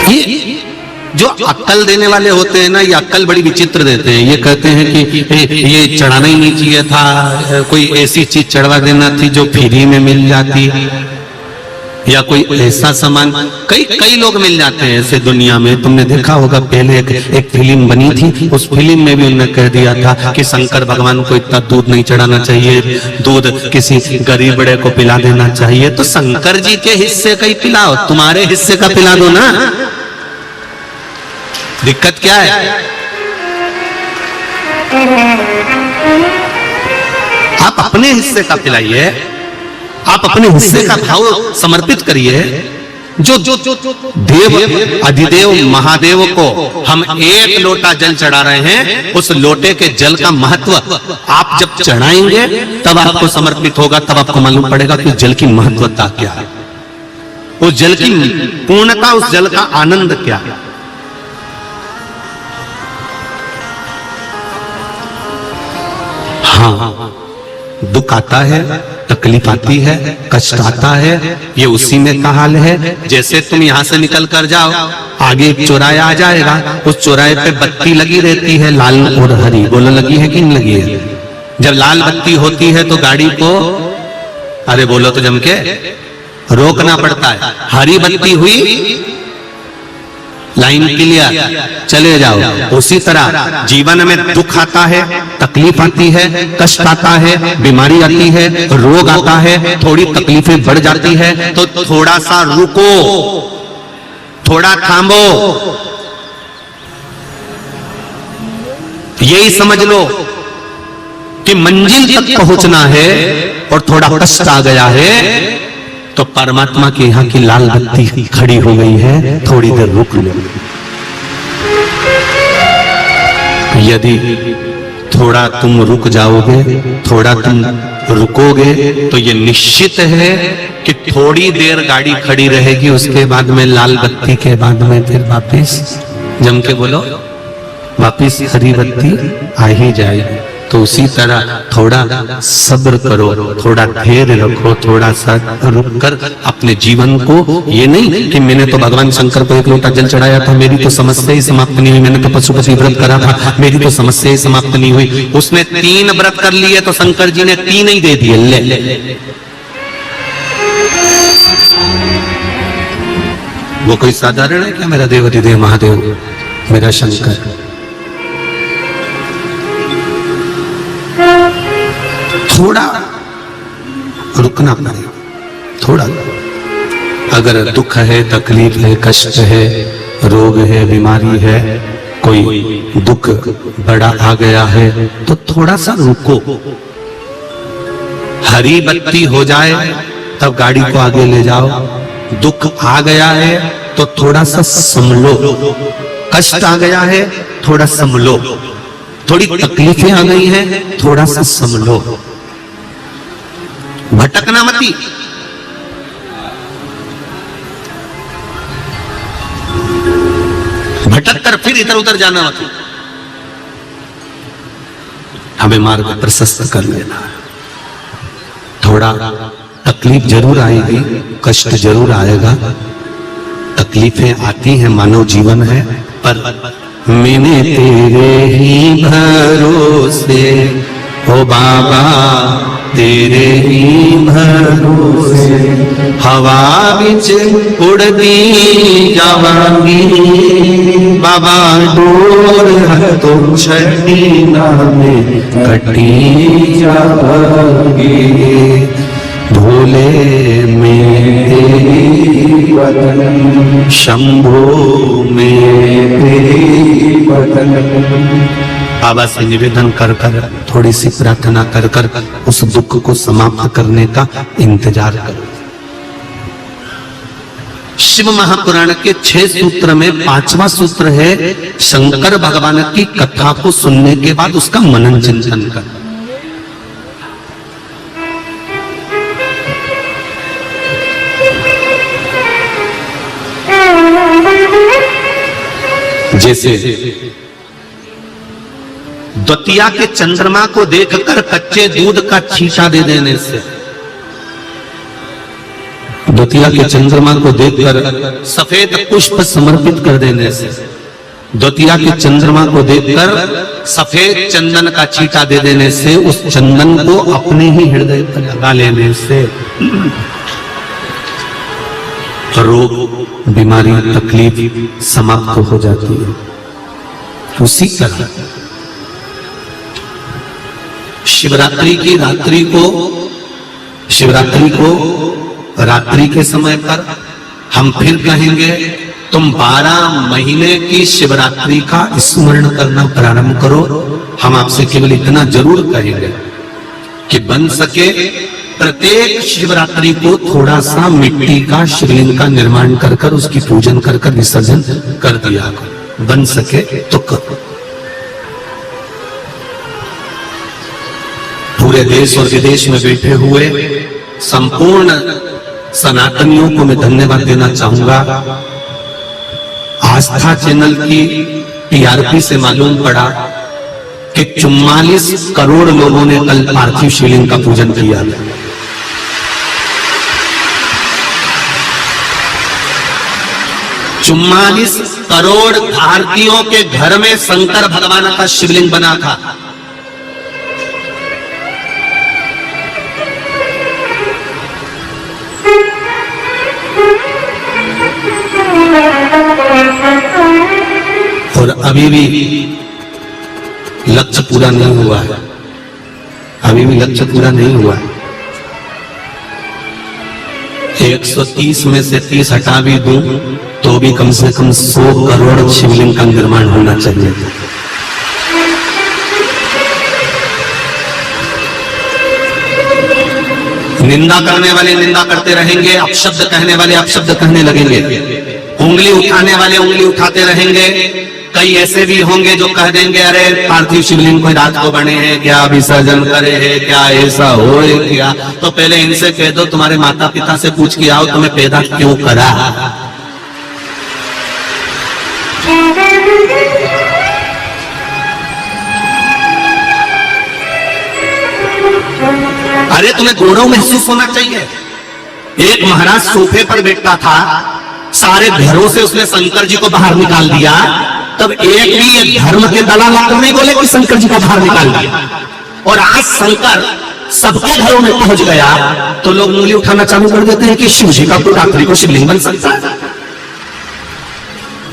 ये जो अक्कल देने वाले होते हैं ना, ये अक्कल बड़ी विचित्र देते हैं। ये कहते हैं कि ये चढ़ाना ही नहीं चाहिए था, कोई ऐसी चीज चढ़वा देना थी जो फ्री में मिल जाती, या कोई ऐसा सामान। कई लोग मिल जाते हैं ऐसे दुनिया में। तुमने देखा होगा पहले एक फिल्म बनी थी, उस फिल्म में भी उन्होंने कह दिया था कि शंकर भगवान को इतना दूध नहीं चढ़ाना चाहिए, दूध किसी गरीब बड़े को पिला देना चाहिए। तो शंकर जी के हिस्से का ही पिलाओ, तुम्हारे हिस्से का पिला दो ना। दिक्कत क्या है? आप अपने हिस्से का पिलाइए, आप अपने हिस्से का भाव समर्पित करिए। जो देव अधिदेव महादेव को हम एक लोटा जल चढ़ा रहे हैं, उस लोटे के जल का महत्व आप जब चढ़ाएंगे तब आपको समर्पित होगा, तब आपको मालूम पड़ेगा कि जल की महत्वता क्या है, उस जल की पूर्णता, उस जल का आनंद क्या है। हाँ, दुख आता है, तकलीफ आती है, कष्ट आता है, ये उसी में का हाल है। जैसे तुम यहां से निकल कर जाओ, आगे एक चौराहा आ जाएगा, उस चौराहे पे बत्ती लगी रहती है, लाल और हरी। बोलो लगी है कि नहीं लगी है? जब लाल बत्ती होती है तो गाड़ी को, अरे बोलो तो जम के, रोकना पड़ता है। हरी बत्ती हुई, लाइन क्लियर, चले जाओ। उसी तरह जीवन में दुख आता है, तकलीफ आती है, कष्ट आता है, बीमारी आती है, रोग आता है, थोड़ी तकलीफें बढ़ जाती है, तो थोड़ा सा रुको, थोड़ा थामो। यही समझ लो कि मंजिल तक पहुंचना है और थोड़ा कष्ट आ गया है तो परमात्मा के यहाँ की लाल बत्ती खड़ी हो गई है, थोड़ी देर रुक लो। यदि थोड़ा तुम रुक जाओगे, थोड़ा तुम रुकोगे, तो ये निश्चित है कि थोड़ी देर गाड़ी खड़ी रहेगी, उसके बाद में लाल बत्ती के बाद में फिर वापिस, जम के बोलो, वापिस हरी बत्ती आ ही जाएगी। तो उसी तरह थोड़ा सब्र करो, थोड़ा धैर्य रखो, थोड़ा सा रुक कर अपने जीवन को, ये नहीं कि मैंने तो भगवान शंकर को एक लोटा जल चढ़ाया था, मेरी तो समस्या ही समाप्त नहीं हुई, मैंने तो पशुपति व्रत करा था, मेरी तो समस्या ही समाप्त नहीं हुई। उसने 3 व्रत कर लिए तो शंकर जी ने 3 ही दे दिए। ले वो कोई साधारण है क्या? मेरा देव अधिदेव महादेव, मेरा शंकर। थोड़ा रुकना पड़ेगा, थोड़ा। अगर दुख है, तकलीफ है, कष्ट है, रोग है, बीमारी है, कोई दुख बड़ा आ गया है, तो थोड़ा सा रुको। हरी बत्ती हो जाए तब गाड़ी को आगे ले जाओ। दुख आ गया है तो थोड़ा सा संभलो, कष्ट आ गया है थोड़ा संभलो, थोड़ी तकलीफें आ गई हैं थोड़ा सा संभलो, भटकना मती। भटक कर फिर इधर उधर जाना मत। हमें मार्ग प्रशस्त कर लेना है। थोड़ा तकलीफ जरूर आएगी, कष्ट जरूर आएगा, तकलीफें आती हैं, मानव जीवन है, पर मैंने तेरे ही भरोसे ओ बाबा, तेरे ही भरोसे हवा बिच उड़ती जावांगी, बाबा डोर तो छड़ी ना में कटी जावांगी, भोले में तेरी वतन, शंभो में तेरी वतन। बाबा से निवेदन कर कर, थोड़ी सी प्रार्थना कर कर उस दुख को समाप्त करने का इंतजार करो। शिव महापुराण के 6 सूत्र में 5वां सूत्र है शंकर भगवान की कथा को सुनने के बाद उसका मनन चिंतन कर। जैसे द्वितीया के चंद्रमा को देखकर कच्चे दूध का छींटा दे देने से, द्वितीया के चंद्रमा को देखकर सफेद पुष्प समर्पित कर देने से, द्वितीया के चंद्रमा को देखकर सफेद चंदन का छींटा दे देने से, उस चंदन को अपने ही हृदय पर लगा लेने से रोग, बीमारी, तकलीफ समाप्त हो जाती है। उसी तरह शिवरात्रि की रात्रि को, शिवरात्रि को रात्रि के समय पर हम फिर कहेंगे तुम 12 महीने की शिवरात्रि का स्मरण करना प्रारंभ करो। हम आपसे केवल इतना जरूर कहेंगे कि बन सके प्रत्येक शिवरात्रि को थोड़ा सा मिट्टी का शिवलिंग का निर्माण कर कर उसकी पूजन कर कर विसर्जन कर दिया करो, बन सके तो करो। पूरे देश और विदेश में बैठे हुए संपूर्ण सनातनियों को मैं धन्यवाद देना चाहूंगा। आस्था चैनल की टीआरपी से मालूम पड़ा कि 44 करोड़ लोगों ने कल पार्थिव शिवलिंग का पूजन किया था। चुम्मालीस करोड़ भारतीयों के घर में शंकर भगवान का शिवलिंग बना था। और अभी भी लक्ष्य पूरा नहीं हुआ है, अभी भी लक्ष्य पूरा नहीं हुआ है। 130 में से 30 हटा भी दूं तो भी कम से कम 100 करोड़ शिवलिंग का निर्माण होना चाहिए। निंदा करने वाले निंदा करते रहेंगे, अपशब्द कहने वाले अपशब्द कहने लगेंगे, उंगली उठाने वाले उंगली उठाते रहेंगे। कई ऐसे भी होंगे जो कह देंगे अरे पार्थिव शिवलिंग कोई रात को बने हैं क्या, विसर्जन करे है क्या, ऐसा हो क्या। तो पहले इनसे कह दो तुम्हारे माता पिता से पूछ के आओ तुम्हें पैदा क्यों करा। अरे तुम्हें गौरव महसूस होना चाहिए। एक महाराज सोफे पर बैठा था, सारे घरों से उसने शंकर जी को बाहर निकाल दिया, तब एक भी ये धर्म के दलाल आकर नहीं बोले कि शंकर जी को बाहर निकाल दिया। और आज शंकर सबके घरों में पहुंच गया तो लोग उंगली उठाना चालू कर देते हैं कि शिव जी का कोई रात्रि को शिवलिंग बन सकता है।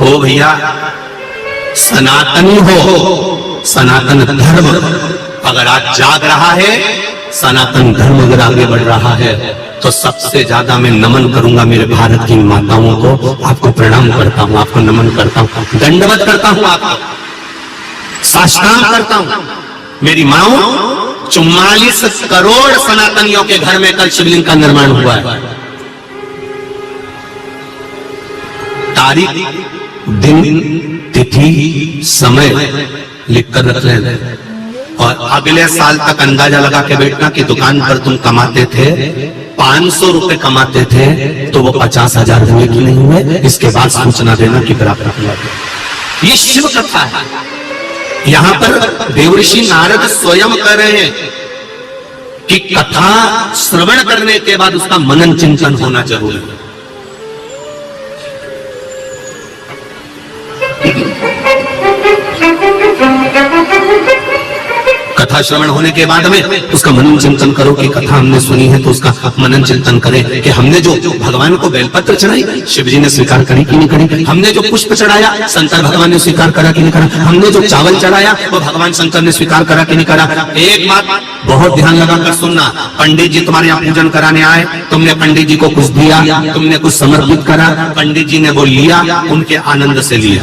ओ भैया, सनातनी हो, सनातन धर्म अगर आज जाग रहा है, सनातन धर्म अगर आगे बढ़ रहा है, तो सबसे ज्यादा मैं नमन करूंगा मेरे भारत की माताओं को। आपको प्रणाम करता हूं, आपको नमन करता हूं, दंडवत करता हूं, आपको साष्टांग करता हूं। मेरी माओ, 44 करोड़ सनातनियों के घर में कल शिवलिंग का निर्माण हुआ है। तारीख, दिन, तिथि, समय लिखकर रख लेना और अगले साल तक अंदाजा लगा के बैठना कि दुकान पर तुम कमाते थे 500 रुपए कमाते थे तो वो 50,000 हुए कि नहीं हुए। इसके बाद सूचना देना कि प्राप्त हुआ। ये शिव कथा है। यहां पर देवर्षि नारद स्वयं कह रहे हैं कि कथा श्रवण करने के बाद उसका मनन चिंतन होना जरूरी है। कथा श्रवण होने के बाद में उसका मनन चिंतन करो कि कथा हमने सुनी है तो उसका मनन चिंतन करें कि हमने जो भगवान को बेलपत्र चढ़ाई शिव जी ने स्वीकार करी कि नहीं करी, हमने जो पुष्प चढ़ाया शंकर भगवान ने स्वीकार करा कि नहीं करा, हमने जो चावल चढ़ाया वो भगवान शंकर ने स्वीकार करा कि नहीं करा। एक बात बहुत ध्यान लगाकर सुनना, पंडित जी तुम्हारे यहाँ पूजन कराने आए, तुमने पंडित जी को कुछ दिया, तुमने कुछ समर्पित करा, पंडित जी ने वो लिया, उनके आनंद से लिया।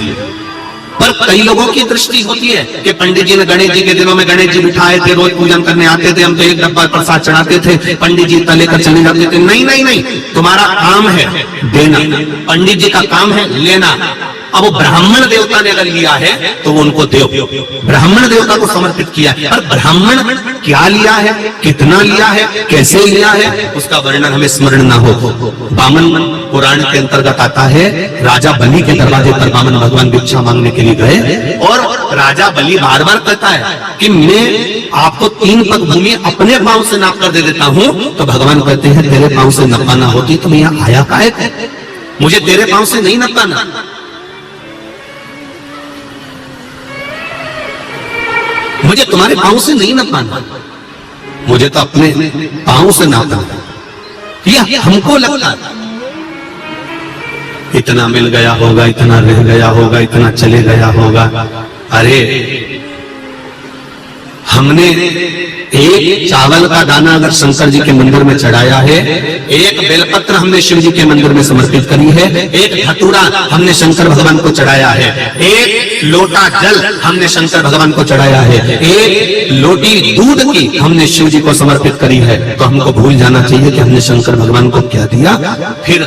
पर कई लोगों की दृष्टि होती है कि पंडित जी ने गणेश जी के दिनों में गणेश जी बिठाए थे, रोज पूजन करने आते थे, हम तो एक डब्बा प्रसाद चढ़ाते थे, पंडित जी तले कर चले जाते थे। नहीं नहीं नहीं, तुम्हारा काम है देना, पंडित जी का काम है लेना। अब वो ब्राह्मण देवता ने अगर लिया है तो वो उनको दो, ब्राह्मण देवता को समर्पित किया है। पर ब्राह्मण क्या लिया है, कितना लिया है, कैसे लिया है, उसका वर्णन हमें स्मरण ना हो। वामन पुराण के अंतर्गत आता है, राजा बलि के दरवाजे पर वामन भगवान भिक्षा मांगने के लिए गए और राजा बलि बार बार कहता है कि मैं आपको 3 पग भूमि अपने पांव से नाप कर दे देता हूं। तो भगवान कहते हैं तेरे पांव से नपाना होती तो मैं यहां आया काहे, मुझे तेरे पांव से नहीं नपाना। मुझे तुम्हारे पांव से नहीं नपाना, मुझे तो अपने पांव से नापना। यह हमको लगता इतना मिल गया होगा, इतना रह गया होगा, इतना चले गया होगा। अरे हमने एक चावल का दाना अगर शंकर जी के मंदिर में चढ़ाया है, एक बेलपत्र हमने शिव जी के मंदिर में समर्पित करी है, एक धतूरा हमने शंकर भगवान को चढ़ाया है, एक लोटा जल हमने शंकर भगवान को चढ़ाया है, एक लोटी दूध की हमने शिव जी को समर्पित करी है, तो हमको भूल जाना चाहिए कि हमने शंकर भगवान को क्या दिया। फिर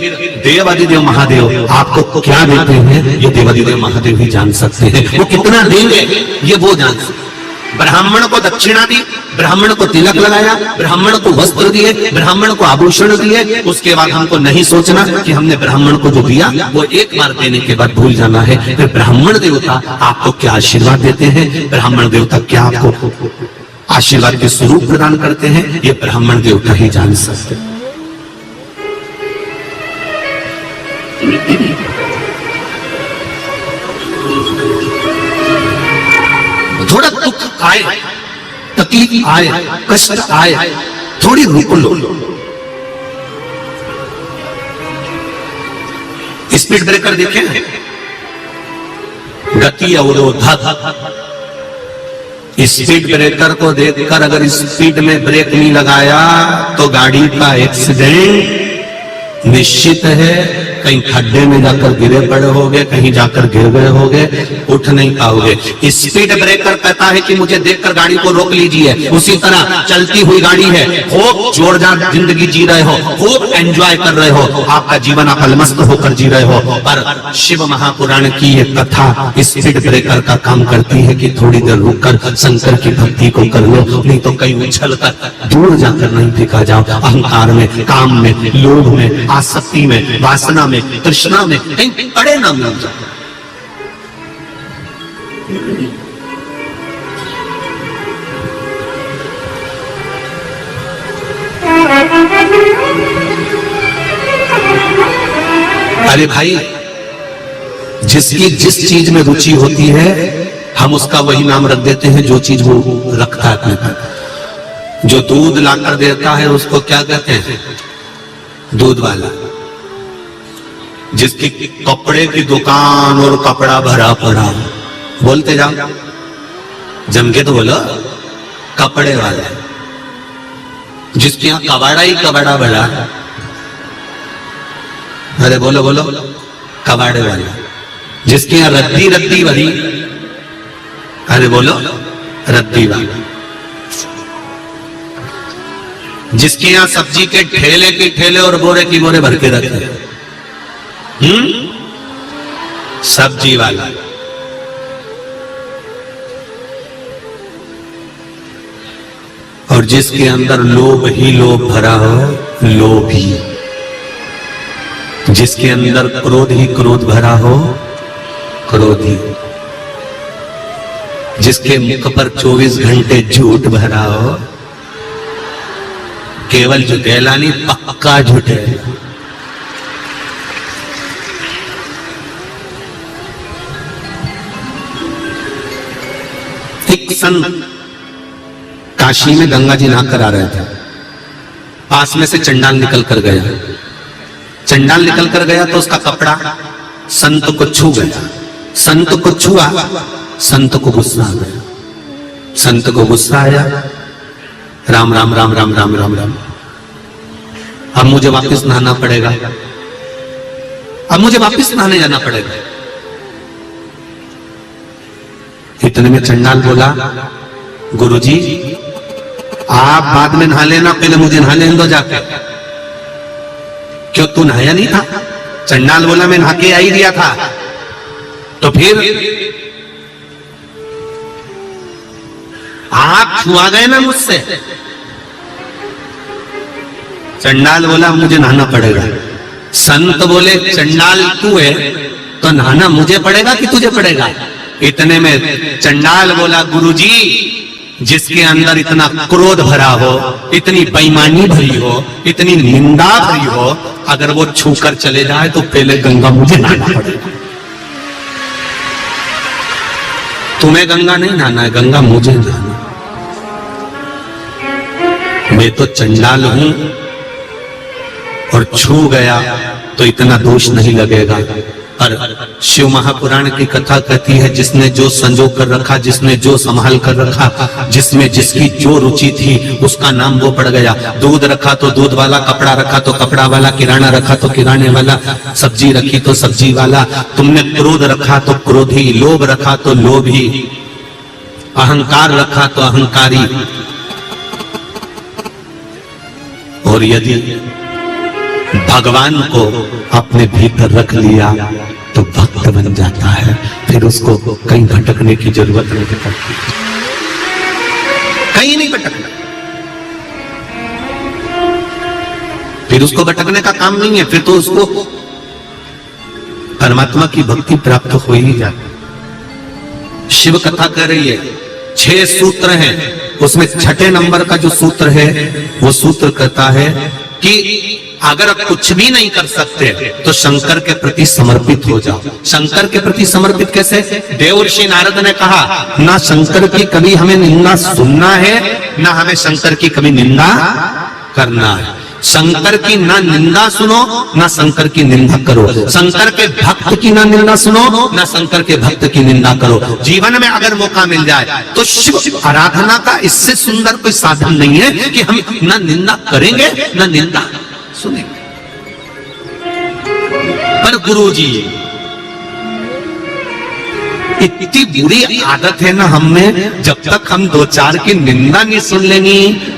देवादिदेव महादेव आपको क्या देते हैं ये देवादिदेव महादेव ही जान सकते हैं, वो कितना देंगे ये वो जान सकते। ब्राह्मण को दक्षिणा दी, ब्राह्मण को तिलक लगाया, ब्राह्मण को वस्त्र दिए, ब्राह्मण को आभूषण दिए, उसके बाद हमको नहीं सोचना कि हमने ब्राह्मण को जो दिया वो एक बार देने के बाद भूल जाना है। फिर ब्राह्मण देवता आपको क्या आशीर्वाद देते हैं, ब्राह्मण देवता क्या आपको आशीर्वाद के स्वरूप प्रदान करते हैं, ये ब्राह्मण देवता ही जान सकते हैं। थोड़ा दुख आए, तकलीफ आए, कष्ट आए, थोड़ी रुक लो। स्पीड ब्रेकर देखे, गति अवरोधक। स्पीड ब्रेकर को देखकर अगर स्पीड में ब्रेक नहीं लगाया तो गाड़ी का एक्सीडेंट निश्चित है। कहीं खड्डे में जाकर गिरे पड़े होगे, कहीं जाकर गिर गए होगे, उठ नहीं पाओगे। स्पीड ब्रेकर कहता है कि मुझे देखकर गाड़ी को रोक लीजिए। उसी तरह चलती हुई गाड़ी है, खूब जोरदार जिंदगी जी रहे हो, खूब एंजॉय कर रहे हो, आपका जीवन आप अलमस्त होकर जी रहे हो, पर शिव महापुराण की ये कथा स्पीड ब्रेकर का काम करती है कि थोड़ी देर रुककर शंकर की भक्ति को कर लो, नहीं तो कहीं उछल कर दूर जाकर नहीं फेंका जाओ। अहंकार में, काम में, लोभ में, आसक्ति में, वासना में, तृष्णा में कहीं अड़े ना मिल जाए। अरे भाई, जिसकी जिस चीज में रुचि होती है हम उसका वही नाम रख देते हैं जो चीज वो रखता है अपने पास। जो दूध लाकर देता है उसको क्या कहते हैं, दूध वाला। जिसकी कपड़े की दुकान और कपड़ा भरा पड़ा, बोलते जाओ, जम के तो बोलो, कपड़े वाला। जिसके यहाँ कबाड़ा ही कबाड़ा भरा, अरे बोलो बोलो, कबाड़े वाला। जिसके यहाँ रद्दी रद्दी भरी, अरे बोलो, रद्दी वाला। जिसके यहाँ सब्जी के ठेले के ठेले और बोरे की बोरे भर के रखे, सब्जी वाला। और जिसके अंदर लोभ ही लोभ भरा हो, लोभी। जिसके अंदर क्रोध ही क्रोध भरा हो, क्रोधी। जिसके मुख पर 24 घंटे झूठ भरा हो, केवल झुकेला नहीं, पक्का झूठेला। एक संत काशी में गंगा जी नहाकर आ रहे थे, पास में से चंडाल निकल कर गया। चंडाल निकल कर गया तो उसका कपड़ा संत को छू गया। संत को छुआ, संत को गुस्सा आ गया। संत को गुस्सा आया, राम राम राम राम राम राम राम, अब मुझे वापस नहाना पड़ेगा, अब मुझे वापस नहाने जाना पड़ेगा। इतने में चंडाल बोला, गुरुजी आप बाद में नहा लेना, पहले मुझे नहा लेने दो जाके। क्यों, तू नहाया नहीं था? चंडाल बोला, मैं नहा के आ ही दिया था। तो फिर आप छुआ गए ना मुझसे। चंडाल बोला, मुझे नहाना पड़ेगा। संत बोले, चंडाल तू है तो नहाना मुझे पड़ेगा कि तुझे पड़ेगा? इतने में चंडाल बोला, गुरुजी जिसके अंदर इतना क्रोध भरा हो, इतनी बेईमानी भरी हो, इतनी निंदा भरी हो, अगर वो छूकर चले जाए तो पहले गंगा मुझे नहाना पड़ेगा। तुम्हें गंगा नहीं नहाना है, गंगा मुझे नहाना। मैं तो चंडाल हूं और छू गया तो इतना दोष नहीं लगेगा। पर शिव महापुराण की कथा कहती है, जिसने जो संजो कर रखा, जिसने जो संभाल कर रखा, जिसमें जिसकी जो रुचि थी, उसका नाम वो पड़ गया। दूध रखा तो दूध वाला, कपड़ा रखा तो कपड़ा वाला, किराना रखा तो किराने वाला, सब्जी रखी तो सब्जी वाला। तुमने क्रोध रखा तो क्रोधी, लोभ रखा तो लोभी, अहंकार रखा तो अहंकारी। और यदि भगवान को अपने भीतर रख लिया तो भक्त बन जाता है, फिर उसको कहीं भटकने की जरूरत नहीं पड़ती, कहीं नहीं भटकना। फिर उसको भटकने का काम नहीं है, फिर तो उसको परमात्मा की भक्ति प्राप्त हो ही जाती। शिव कथा कह रही है, 6 सूत्र हैं, उसमें 6ठे नंबर का जो सूत्र है वो सूत्र कहता है कि अगर कुछ भी नहीं कर सकते तो शंकर के प्रति समर्पित हो जाओ। शंकर के प्रति समर्पित कैसे? देवर्षि नारद ने कहा, ना शंकर की कभी हमें निंदा सुनना है, ना हमें शंकर की कभी निंदा करना है। शंकर की ना निंदा सुनो, ना शंकर की निंदा करो। शंकर के भक्त की ना निंदा सुनो, ना शंकर के भक्त की निंदा करो। जीवन में अगर मौका मिल जाए तो शिव आराधना का इससे सुंदर कोई साधन नहीं है कि हम ना निंदा करेंगे ना निंदा सुनेंगे। पर गुरुजी इतनी बुरी आदत है ना हमें, जब तक हम 2-4 की निंदा नहीं सुन लेंगे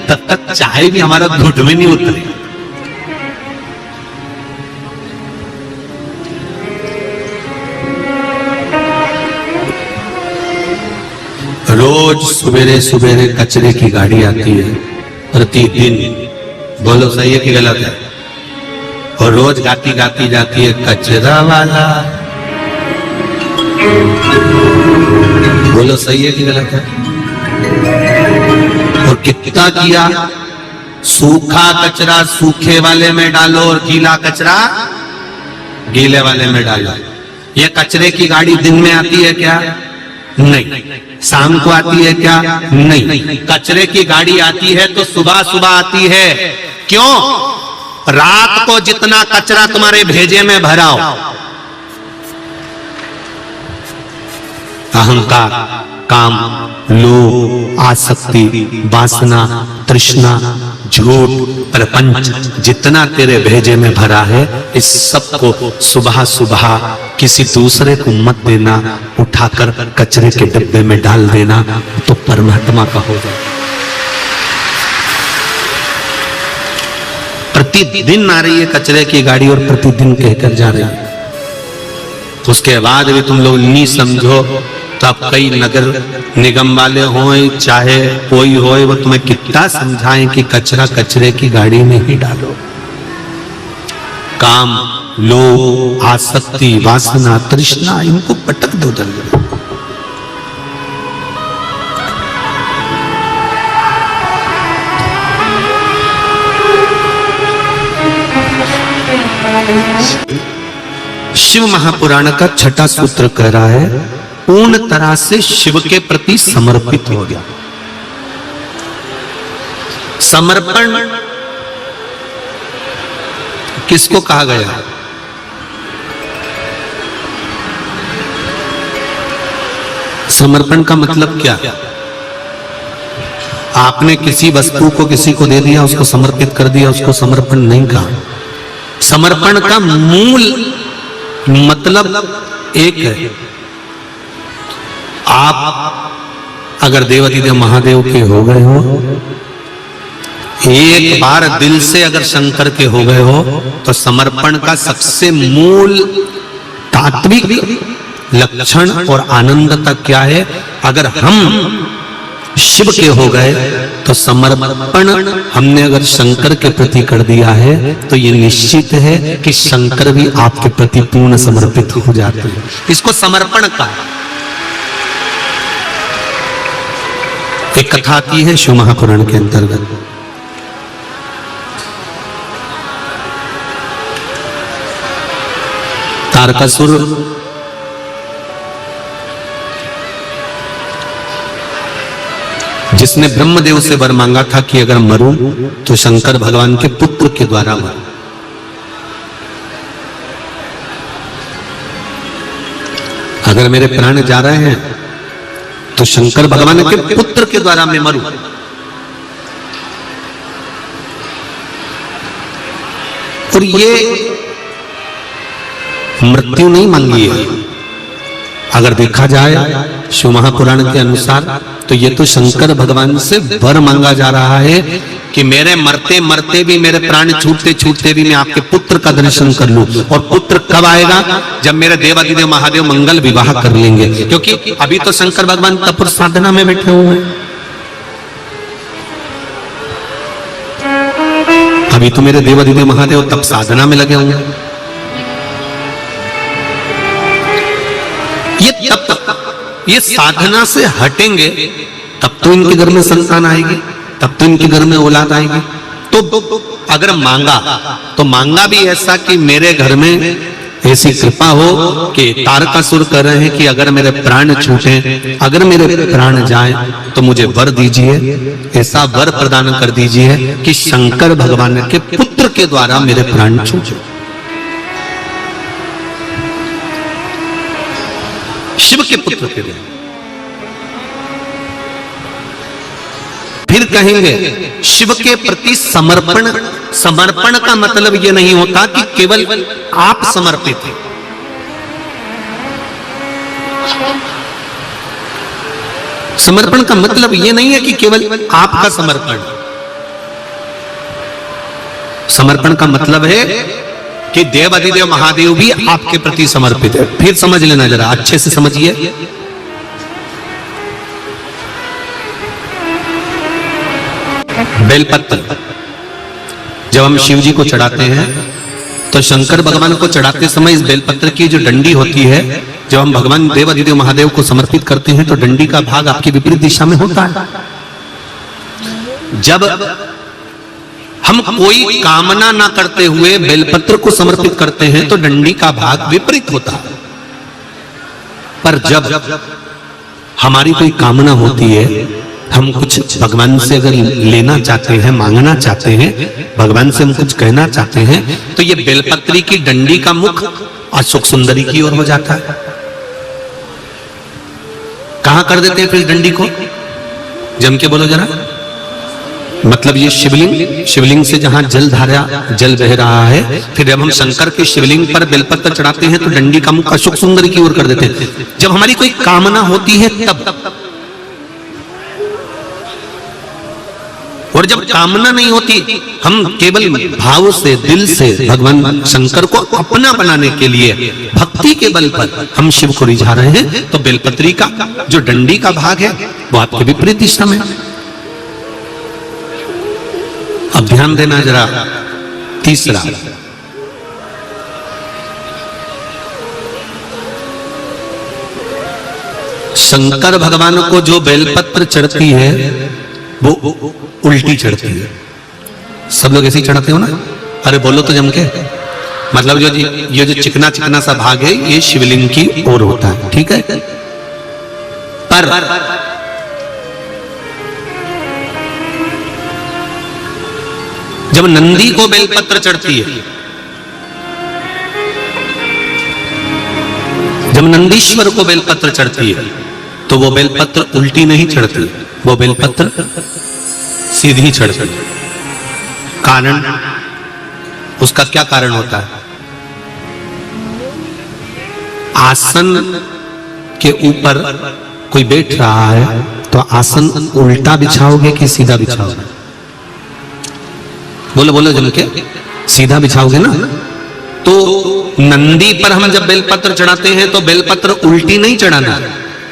तब तक चाय भी हमारा घुट में नहीं उतरे। रोज सवेरे सवेरे कचरे की गाड़ी आती है प्रतिदिन, बोलो सही है कि गलत है? और रोज गाती गाती जाती है, कचरा वाला, बोलो सही है कि गलत है? और कितना किया, सूखा कचरा सूखे वाले में डालो और गीला कचरा गीले वाले में डालो। ये कचरे की गाड़ी दिन में आती है क्या? नहीं। शाम को आती है क्या? नहीं। कचरे की गाड़ी आती है तो सुबह सुबह आती है। क्यों? रात को जितना कचरा तुम्हारे भेजे में भराओ, अहंकार, काम, लोभ, आसक्ति, वासना, तृष्णा, झूठ, प्रपंच, जितना तेरे भेजे में भरा है, इस सब को सुबह सुबह किसी दूसरे को मत देना, उठाकर कचरे के डब्बे में डाल देना, तो परमात्मा का हो जाए। प्रतिदिन आ रही है कचरे की गाड़ी और प्रतिदिन कहकर जा रही है। उसके बाद भी तुम लोग नहीं समझो तो अब कई नगर निगम वाले हों चाहे कोई होए, वो तुम्हें कितना समझाएं कि कचरा कचरे की गाड़ी में ही डालो। काम, लोभ, आसक्ति, वासना, तृष्णा, इनको पटक दो जल्दी। शिव महापुराण का छठा सूत्र कह रहा है, पूर्ण तरह से शिव के प्रति समर्पित हो गया। समर्पण किसको कहा गया? समर्पण का मतलब क्या? आपने किसी वस्तु को किसी को दे दिया, उसको समर्पित कर दिया, उसको समर्पण नहीं कहा। समर्पण का मूल मतलब एक है। आप अगर देवाधिदेव महादेव के हो गए हो, एक बार दिल से अगर शंकर के हो गए हो, तो समर्पण का सबसे मूल तात्विक लक्षण और आनंदता क्या है? अगर हम शिव के हो गए तो समर्पण हमने अगर शंकर के प्रति कर दिया है, तो ये निश्चित है कि शंकर भी आपके प्रति पूर्ण समर्पित हो जाते हैं। इसको समर्पण का एक कथा आती है शिव महापुराण के अंतर्गत। तारकासुर जिसने ब्रह्मदेव से वर मांगा था कि अगर मरूं तो शंकर भगवान के पुत्र के द्वारा मरूं। अगर मेरे प्राण जा रहे हैं तो शंकर भगवान के पुत्र के द्वारा मैं मरूं। और ये मृत्यु नहीं मांगी है। अगर देखा जाए शिव महापुराण के अनुसार, तो ये तो शंकर भगवान से वर मांगा जा रहा है कि मेरे मरते मरते भी, मेरे प्राण छूटते छूटते भी मैं आपके पुत्र का दर्शन कर लूं। और पुत्र कब आएगा? जब मेरे देवाधिदेव महादेव मंगल विवाह कर लेंगे। क्योंकि अभी तो शंकर भगवान तप साधना में बैठे हुए हैं। अभी तो मेरे देवाधिदेव महादेव तप साधना में लगे होंगे। ये साधना से हटेंगे तब तो इनके घर में संतान आएगी, तब तो इनके घर में औलाद आएगी। तो अगर मांगा तो मांगा भी ऐसा कि मेरे घर में ऐसी कृपा हो कि तारकासुर कह रहे हैं कि अगर मेरे प्राण छूटे, अगर मेरे प्राण जाएं, तो मुझे वर दीजिए, ऐसा वर प्रदान कर दीजिए कि शंकर भगवान के पुत्र के द्वारा मेरे प्राण छूटे। शिव के पुत्र के द्वारा। फिर कहेंगे शिव के प्रति समर्पण। समर्पण का मतलब यह नहीं होता कि केवल आप समर्पित हैं। समर्पण का मतलब यह नहीं है कि केवल आपका समर्पण। समर्पण का मतलब है कि देवाधिदेव महादेव भी आपके प्रति समर्पित है। फिर समझ लेना, जरा अच्छे से समझिए। बेलपत्र जब हम शिव जी को चढ़ाते हैं, तो शंकर भगवान को चढ़ाते समय इस बेलपत्र की जो डंडी होती है, जब हम भगवान देवाधिदेव महादेव को समर्पित करते हैं, तो डंडी का भाग आपकी विपरीत दिशा में होता है। जब हम कोई कामना ना करते हुए बेलपत्र को समर्पित करते हैं, तो डंडी का भाग विपरीत होता है। पर जब हमारी कोई कामना होती है, हम कुछ भगवान से अगर लेना चाहते हैं, मांगना चाहते हैं, भगवान से हम कुछ कहना चाहते हैं, तो ये बेलपत्री की डंडी का मुख अशोक सुंदरी की ओर हो जाता है। कहां कर देते हैं फिर डंडी को? जम के बोलो जरा। मतलब ये शिवलिंग से जहां जल बह रहा है, फिर जब हम शंकर के शिवलिंग पर बेलपत्र चढ़ाते हैं, तो डंडी का मुख अशोक सुंदरी की ओर कर देते हैं। जब हमारी कोई कामना होती है तब, और जब कामना नहीं होती, हम केवल भाव से, दिल से भगवान शंकर को अपना बनाने के लिए भक्ति के बल पर हम शिव को रिझा रहे हैं, तो बेलपत्री का जो डंडी का भाग है वो आपके विपरीत दिशा में। अब ध्यान देना जरा। तीसरा, शंकर भगवान को जो बेलपत्र चढ़ती है वो उल्टी चढ़ती है। सब लोग ऐसे ही चढ़ाते हो ना? अरे बोलो तो जम के। मतलब ये जो चिकना चिकना सा भाग है ये शिवलिंग की ओर होता है, ठीक है। पर जब नंदी को बेलपत्र चढ़ती है, जब नंदीश्वर को बेलपत्र चढ़ती है, तो वो बेलपत्र उल्टी नहीं चढ़ती, वो बेलपत्र सीधी चढ़ती है। कारण, उसका क्या कारण होता है? आसन के ऊपर कोई बैठ रहा है तो आसन उल्टा बिछाओगे कि सीधा बिछाओगे? बोलो बोलो जम के, सीधा बिछाओगे ना। तो नंदी पर हम जब बेलपत्र चढ़ाते हैं तो बेलपत्र उल्टी नहीं चढ़ाना,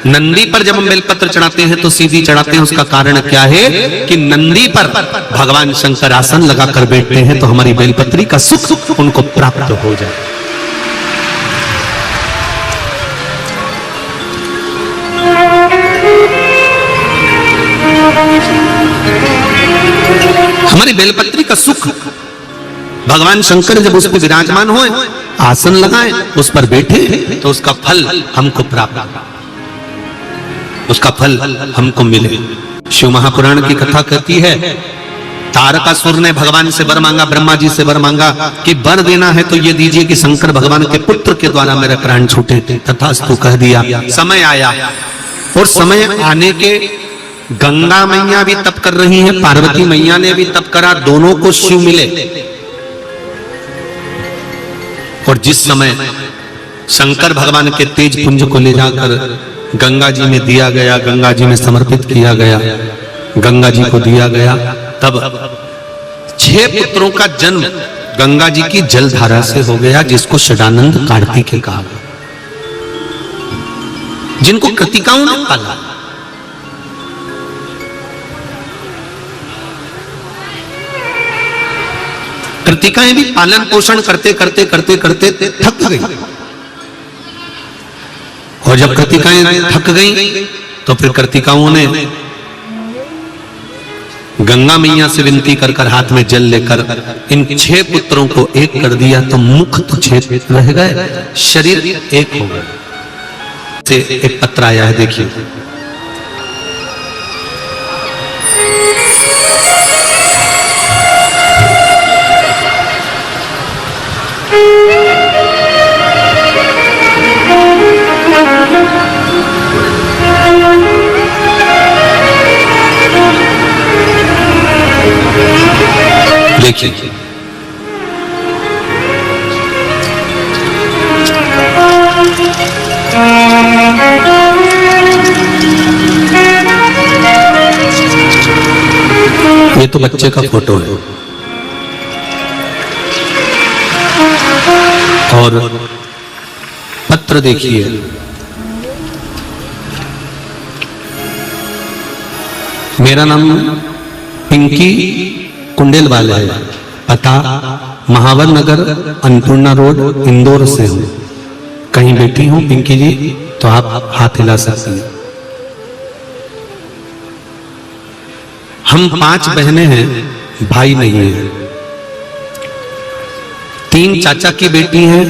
नंदी पर जब हम बेलपत्र चढ़ाते हैं तो सीधी चढ़ाते हैं। उसका कारण क्या है कि नंदी पर भगवान शंकर आसन लगाकर बैठते हैं तो हमारी बेलपत्री का सुख उनको प्राप्त हो जाए। हमारी बेलपत्री का सुख भगवान शंकर जब उस पर विराजमान होए, आसन लगाए, उस पर बैठे, तो उसका फल हमको प्राप्त, उसका फल हमको मिले। शिव महापुराण की कथा कहती है, तारकासुर ने भगवान से वर मांगा, ब्रह्मा जी से वर मांगा कि वर देना है तो ये दीजिए कि शंकर भगवान के पुत्र के द्वारा मेरे प्राण छूटे। तथास्तु कह दिया। समय आया और समय आने के गंगा मैया भी तप कर रही हैं, पार्वती मैया ने भी तप करा, दोनों को शिव मिले। और जिस समय शंकर भगवान के तेज पुंज को ले जाकर गंगा जी में दिया गया, गंगा जी में समर्पित किया गया, गंगा जी को दिया गया, तब 6 पुत्रों का जन्म गंगा जी की जलधारा से हो गया, जिसको षडानंद कार्तिकेय कहा, जिनको कृतिकाओं ने पाला। कृतिकाएं भी पालन पोषण करते करते करते करते थक गई, और जब कृतिकाएं थक गई तो फिर कृतिकाओं ने गंगा मैया से विनती कर कर हाथ में जल लेकर इन 6 पुत्रों को एक कर दिया, तो मुख तो 6 रह गए, शरीर एक हो गया। से एक पत्र आया है, देखिए। देखिए, ये तो बच्चे का फोटो है, और पत्र देखिए। मेरा नाम पिंकी कुंडेल वाले है, पता महावर नगर, अन्नपूर्णा रोड, इंदौर से हूं। कहीं बैठी हूं पिंकी जी तो आप हाथ हिला सकती हैं। हम 5 बहनें हैं, भाई नहीं है। 3 चाचा की बेटी हैं,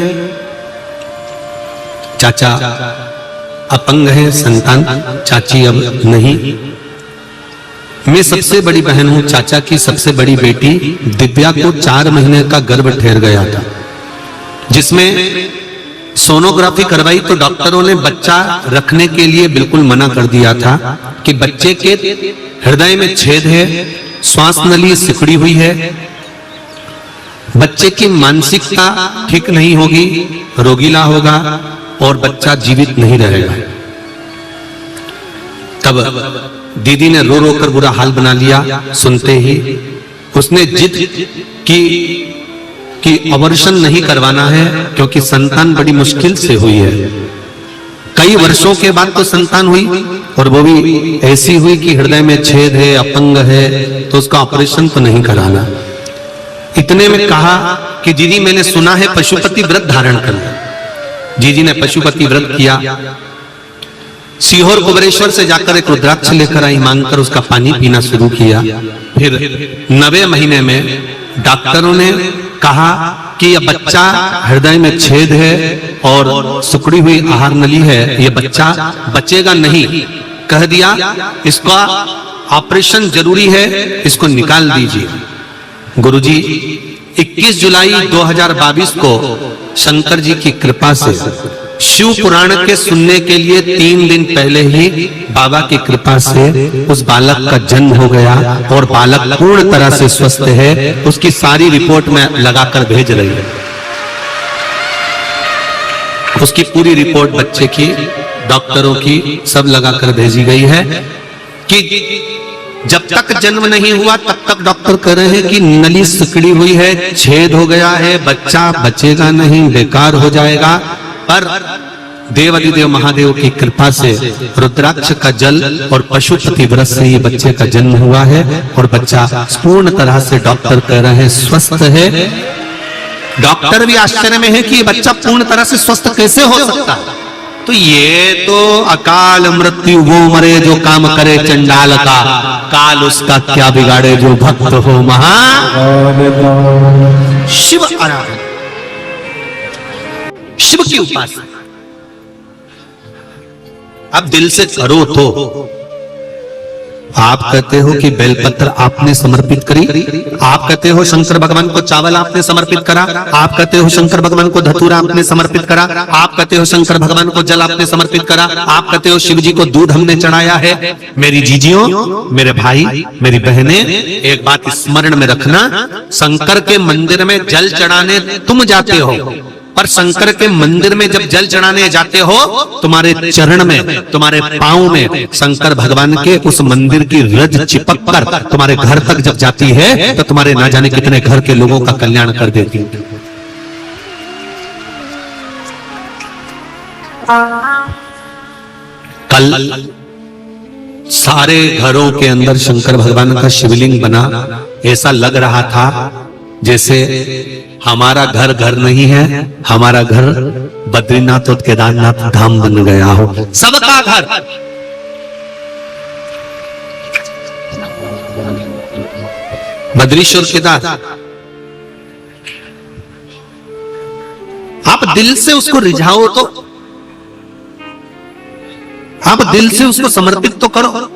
चाचा अपंग है, संतान, चाची अब नहीं। मैं सबसे बड़ी बहन हूं, चाचा की सबसे बड़ी बेटी दिव्या को 4 महीने का गर्भ ठहर गया था, जिसमें सोनोग्राफी करवाई तो डॉक्टरों ने बच्चा रखने के लिए बिल्कुल मना कर दिया था कि बच्चे के हृदय में छेद है, श्वास नली सिकुड़ी हुई है, बच्चे की मानसिकता ठीक नहीं होगी, रोगीला होगा और बच्चा जीवित नहीं रहेगा। तब दीदी ने रो रो कर बुरा हाल बना लिया। सुनते ही उसने जिद की कि अबॉर्शन नहीं करवाना है, क्योंकि संतान बड़ी मुश्किल से हुई है। कई वर्षों के बाद तो संतान हुई, और वो भी ऐसी हुई कि हृदय में छेद है, अपंग है, तो उसका ऑपरेशन तो नहीं कराना। इतने में कहा कि दीदी मैंने सुना है पशुपति व्रत धारण करना। जीजी ने पशुपति व्रत किया। सीहोर कुबरेश्वर से जाकर एक रुद्राक्ष लेकर आई, मांगकर उसका पानी पीना शुरू किया। फिर 9वें महीने में डॉक्टरों ने कहा कि यह बच्चा हृदय में छेद है और सिकुड़ी हुई आहार नली है, यह बच्चा बचेगा नहीं। कह दिया इसका ऑपरेशन जरूरी है, इसको निकाल दीजिए। गुरुजी 21 जुलाई 2022 को शंकर जी की कृपा से शिव पुराण के सुनने के लिए 3 दिन पहले ही बाबा की कृपा से उस बालक का जन्म हो गया और बालक पूर्ण तरह से स्वस्थ है। उसकी सारी रिपोर्ट में लगाकर भेज रही है। उसकी पूरी रिपोर्ट बच्चे की, डॉक्टरों की सब लगाकर भेजी गई है कि जब तक जन्म नहीं हुआ तब तक डॉक्टर कह रहे हैं कि नली सिकुड़ी हुई है, छेद हो गया है, बच्चा बचेगा नहीं, बेकार हो जाएगा। पर देवाधिदेव महादेव की कृपा से रुद्राक्ष का जल और पशुपति व्रत से ये बच्चे का जन्म हुआ है और बच्चा पूर्ण तरह से डॉक्टर कह रहे हैं स्वस्थ है। डॉक्टर भी आश्चर्य में है कि ये बच्चा पूर्ण तरह से स्वस्थ कैसे हो सकता है। तो ये तो अकाल मृत्यु वो मरे जो काम करे चंडाल का, काल उसका क्या बिगाड़े जो भक्त हो महा शिव आराधना, शिव की उपासना। अब दिल से करो तो आप कहते हो कि बेलपत्र आपने समर्पित करी, आप कहते हो शंकर भगवान को चावल आपने समर्पित करा, आप कहते हो शंकर भगवान को धतूरा आपने समर्पित करा, आप कहते हो शंकर भगवान को जल आपने समर्पित करा, आप कहते हो शिव जी को दूध हमने चढ़ाया है। मेरी जीजियों, मेरे भाई, मेरी बहनें, एक बात स्मरण में रखना, शंकर के मंदिर में जल चढ़ाने तुम जाते हो, पर शंकर के मंदिर में जब जल चढ़ाने जाते हो तुम्हारे चरण में, तुम्हारे पांव में शंकर भगवान के उस मंदिर की रज चिपक कर तुम्हारे घर तक जब जाती है तो तुम्हारे ना जाने कितने घर के लोगों का कल्याण कर देती है। कल सारे घरों के अंदर शंकर भगवान का शिवलिंग बना, ऐसा लग रहा था जैसे हमारा घर घर नहीं है, हमारा घर बद्रीनाथ और केदारनाथ धाम बन गया हो, सबका घर। बद्रीश्वर केदार, आप दिल से उसको रिझाओ तो, आप दिल से उसको समर्पित तो करो।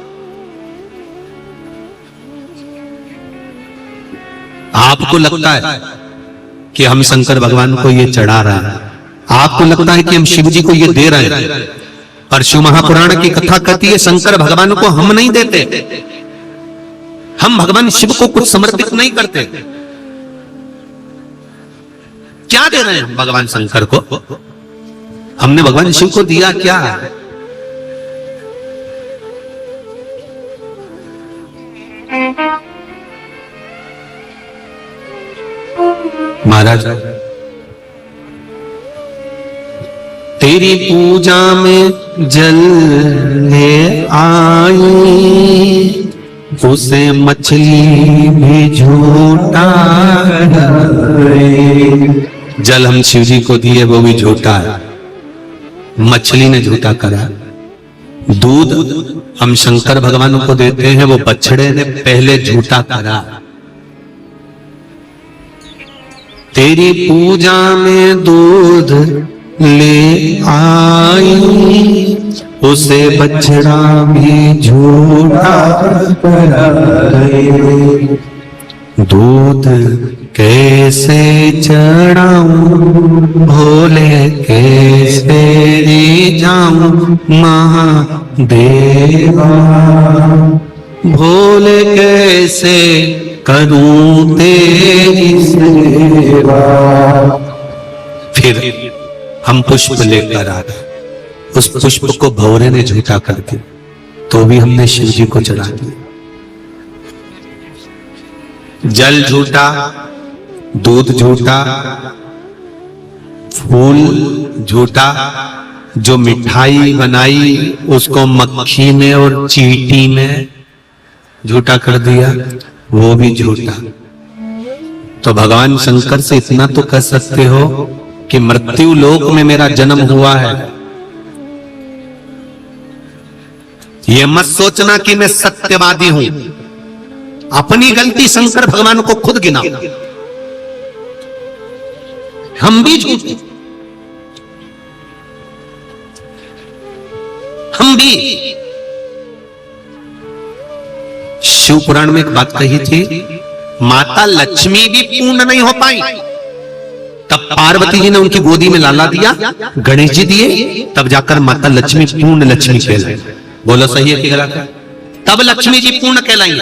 आपको लगता है कि हम शंकर भगवान को ये चढ़ा रहे हैं, आपको लगता है कि हम शिव जी को ये दे रहे हैं, पर शिव महापुराण की कथा कहती है शंकर भगवान को हम नहीं देते, हम भगवान शिव को कुछ समर्पित नहीं करते। क्या दे रहे हैं हम भगवान शंकर को? हमने भगवान शिव को दिया क्या? महाराज, तेरी पूजा में जल ले आई, उसे मछली भी झूठा है। जल हम शिव जी को दिए वो भी झूठा है, मछली ने झूठा करा। दूध हम शंकर भगवान को देते हैं, वो बछड़े ने पहले झूठा करा। तेरी पूजा में दूध ले आई, उसे बछड़ा भी झूठा कराए। दूध कैसे चढ़ाऊं भोले, कैसे रिझाऊं महादेवा, भोले कैसे करूं तेरी सेवा। फिर हम पुष्प लेकर आ गए, उस पुष्प को भौरे ने झूठा कर दिया, तो भी हमने शिव जी को चढ़ा दिया। जल झूठा, दूध झूठा, फूल झूठा, जो मिठाई बनाई उसको मक्खी ने और चींटी ने झूठा कर दिया, वो भी झूठा। तो भगवान शंकर से इतना तो कह सकते हो कि मृत्यु लोक में मेरा जन्म हुआ है, ये मत सोचना कि मैं सत्यवादी हूं। अपनी गलती शंकर भगवान को खुद गिनाओ। हम भी झूठे, हम भी। शिव पुराण में एक बात कही थी, माता लक्ष्मी भी पूर्ण नहीं हो पाई, तब पार्वती जी ने उनकी गोदी में लाला दिया, गणेश जी दिए, तब जाकर माता लक्ष्मी पूर्ण लक्ष्मी कहलाई। बोलो सही है कि गलत है? तब लक्ष्मी जी पूर्ण कहलाई।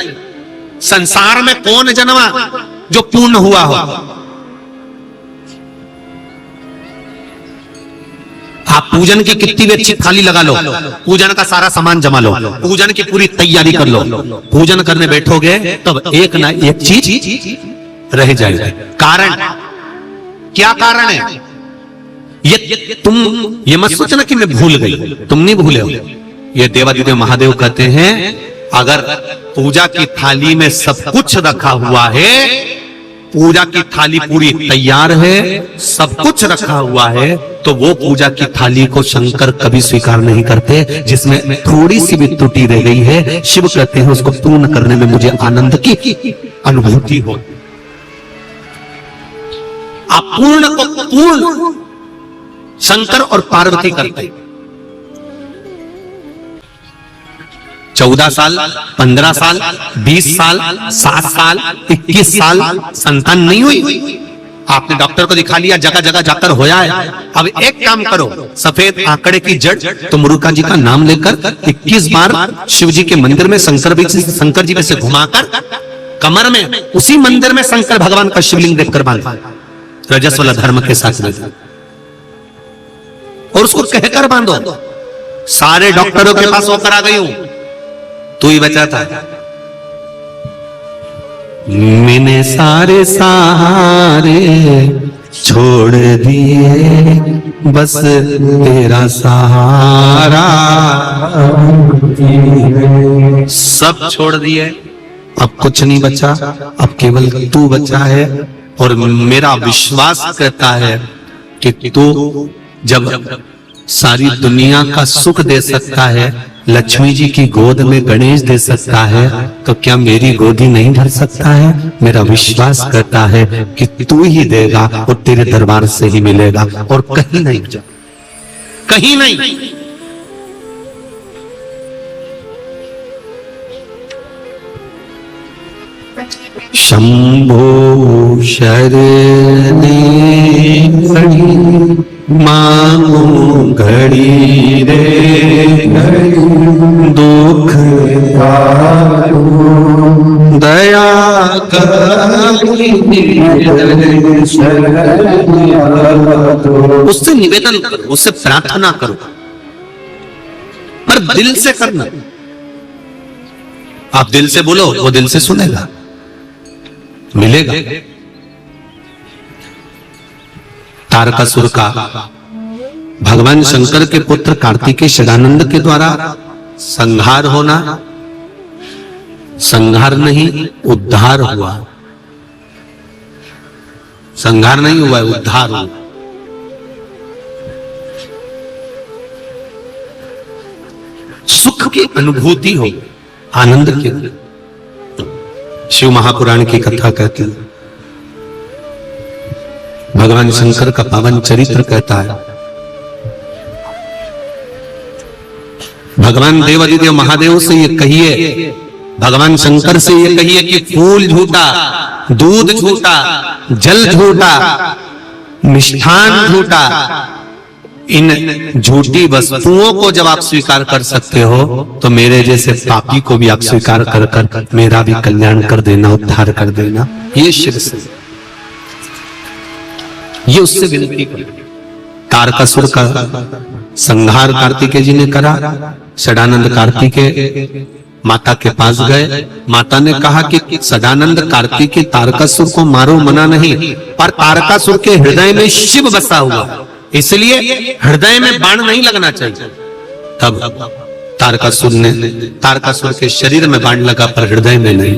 संसार में कौन जन्मा जो पूर्ण हुआ हो? आप पूजन की कितनी भी अच्छी थाली लगा लो, पूजन का सारा सामान जमा लो, पूजन की पूरी तैयारी कर लो, पूजन करने बैठोगे तब एक ना एक चीज रह जाएगी। कारण क्या कारण है? तुम ये मत सोचना कि मैं भूल गई, तुम नहीं भूले हो। ये देवादिदेव महादेव कहते हैं अगर पूजा की थाली में सब कुछ रखा हुआ है, पूजा की थाली पूरी तैयार है, सब कुछ रखा हुआ है, तो वो पूजा की थाली को शंकर कभी स्वीकार नहीं करते जिसमें थोड़ी सी भी त्रुटि रह गई है। शिव कहते हैं उसको पूर्ण करने में मुझे आनंद की अनुभूति हो। आप पूर्ण को पूर्ण शंकर और पार्वती करते। 14 साल, 15 साल, 20 साल, 7 साल, 21 साल संतान नहीं हुई, आपने डॉक्टर को दिखा लिया, जगह जगह जाकर होया है। अब एक काम करो, सफेद आंकड़े की जड़ तो मुरुका जी का नाम लेकर 21 बार शिव जी के मंदिर में शंकर जी में से घुमाकर कमर में उसी मंदिर में शंकर भगवान का शिवलिंग देखकर बांधा, रजस्वला धर्म के साथ में, और उसको कहकर बांधो। सारे डॉक्टरों के पास होकर आ गई हूं, तू ही बचा था। मैंने सारे सहारे छोड़ दिए, बस तेरा सहारा, सब छोड़ दिए, अब कुछ नहीं बचा, अब केवल तू बचा है। और मेरा विश्वास कहता है कि तू जब सारी दुनिया का सुख दे सकता है, लक्ष्मी जी की गोद में गणेश दे सकता है, तो क्या मेरी गोदी नहीं भर सकता है? मेरा विश्वास करता है कि तू ही देगा और तेरे दरबार से ही मिलेगा, और कहीं नहीं, कहीं नहीं। शंभो शरणे मांगो घड़ी रे दुख दया उससे निवेदन करो, उससे प्रार्थना करो, पर दिल से करना। आप दिल से बोलो, वो दिल से सुनेगा, मिलेगा। तारकासुर का भगवान शंकर के पुत्र कार्तिकेय षडानंद के द्वारा संहार होना, संहार नहीं उद्धार हुआ, संहार नहीं हुआ, उद्धार हुआ। सुख की अनुभूति हो, आनंद की। शिव महापुराण की कथा कहती है, भगवान शंकर का पावन चरित्र कहता है, भगवान देवादिदेव महादेव से ये कहिए, भगवान शंकर से ये कहिए कि फूल झूठा, दूध झूठा, जल झूठा, मिष्ठान झूठा, इन झूठी वस्तुओं को जब आप स्वीकार कर सकते हो, तो मेरे जैसे पापी को भी आप स्वीकार कर कर मेरा भी कल्याण कर देना, उद्धार कर देना। ये शिव से, ये उससे विनती कर। तारकासुर का संहार कार्तिकेय जी ने करा। षडानंद कार्तिकेय माता के पास गए, माता ने कहा कि सदानंद कार्तिकेय तारकासुर को मारो, मना नहीं, पर तारकासुर के हृदय में शिव बसा हुआ, इसलिए हृदय में बाण नहीं लगना चाहिए। तब तारकासुर के शरीर में बाण लगा, पर हृदय में नहीं।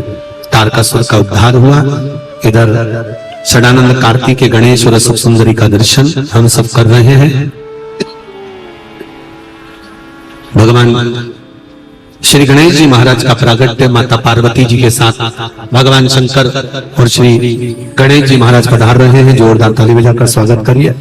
तारकासुर का उद्धार हुआ। इधर षडानंद कार्तिकेय गणेश और सब सुंदरी का दर्शन हम सब कर रहे हैं। भगवान श्री गणेश जी महाराज का प्रागट्य माता पार्वती जी के साथ भगवान शंकर और श्री गणेश जी महाराज पधार रहे हैं। जोरदार ताली बजाकर स्वागत करिए।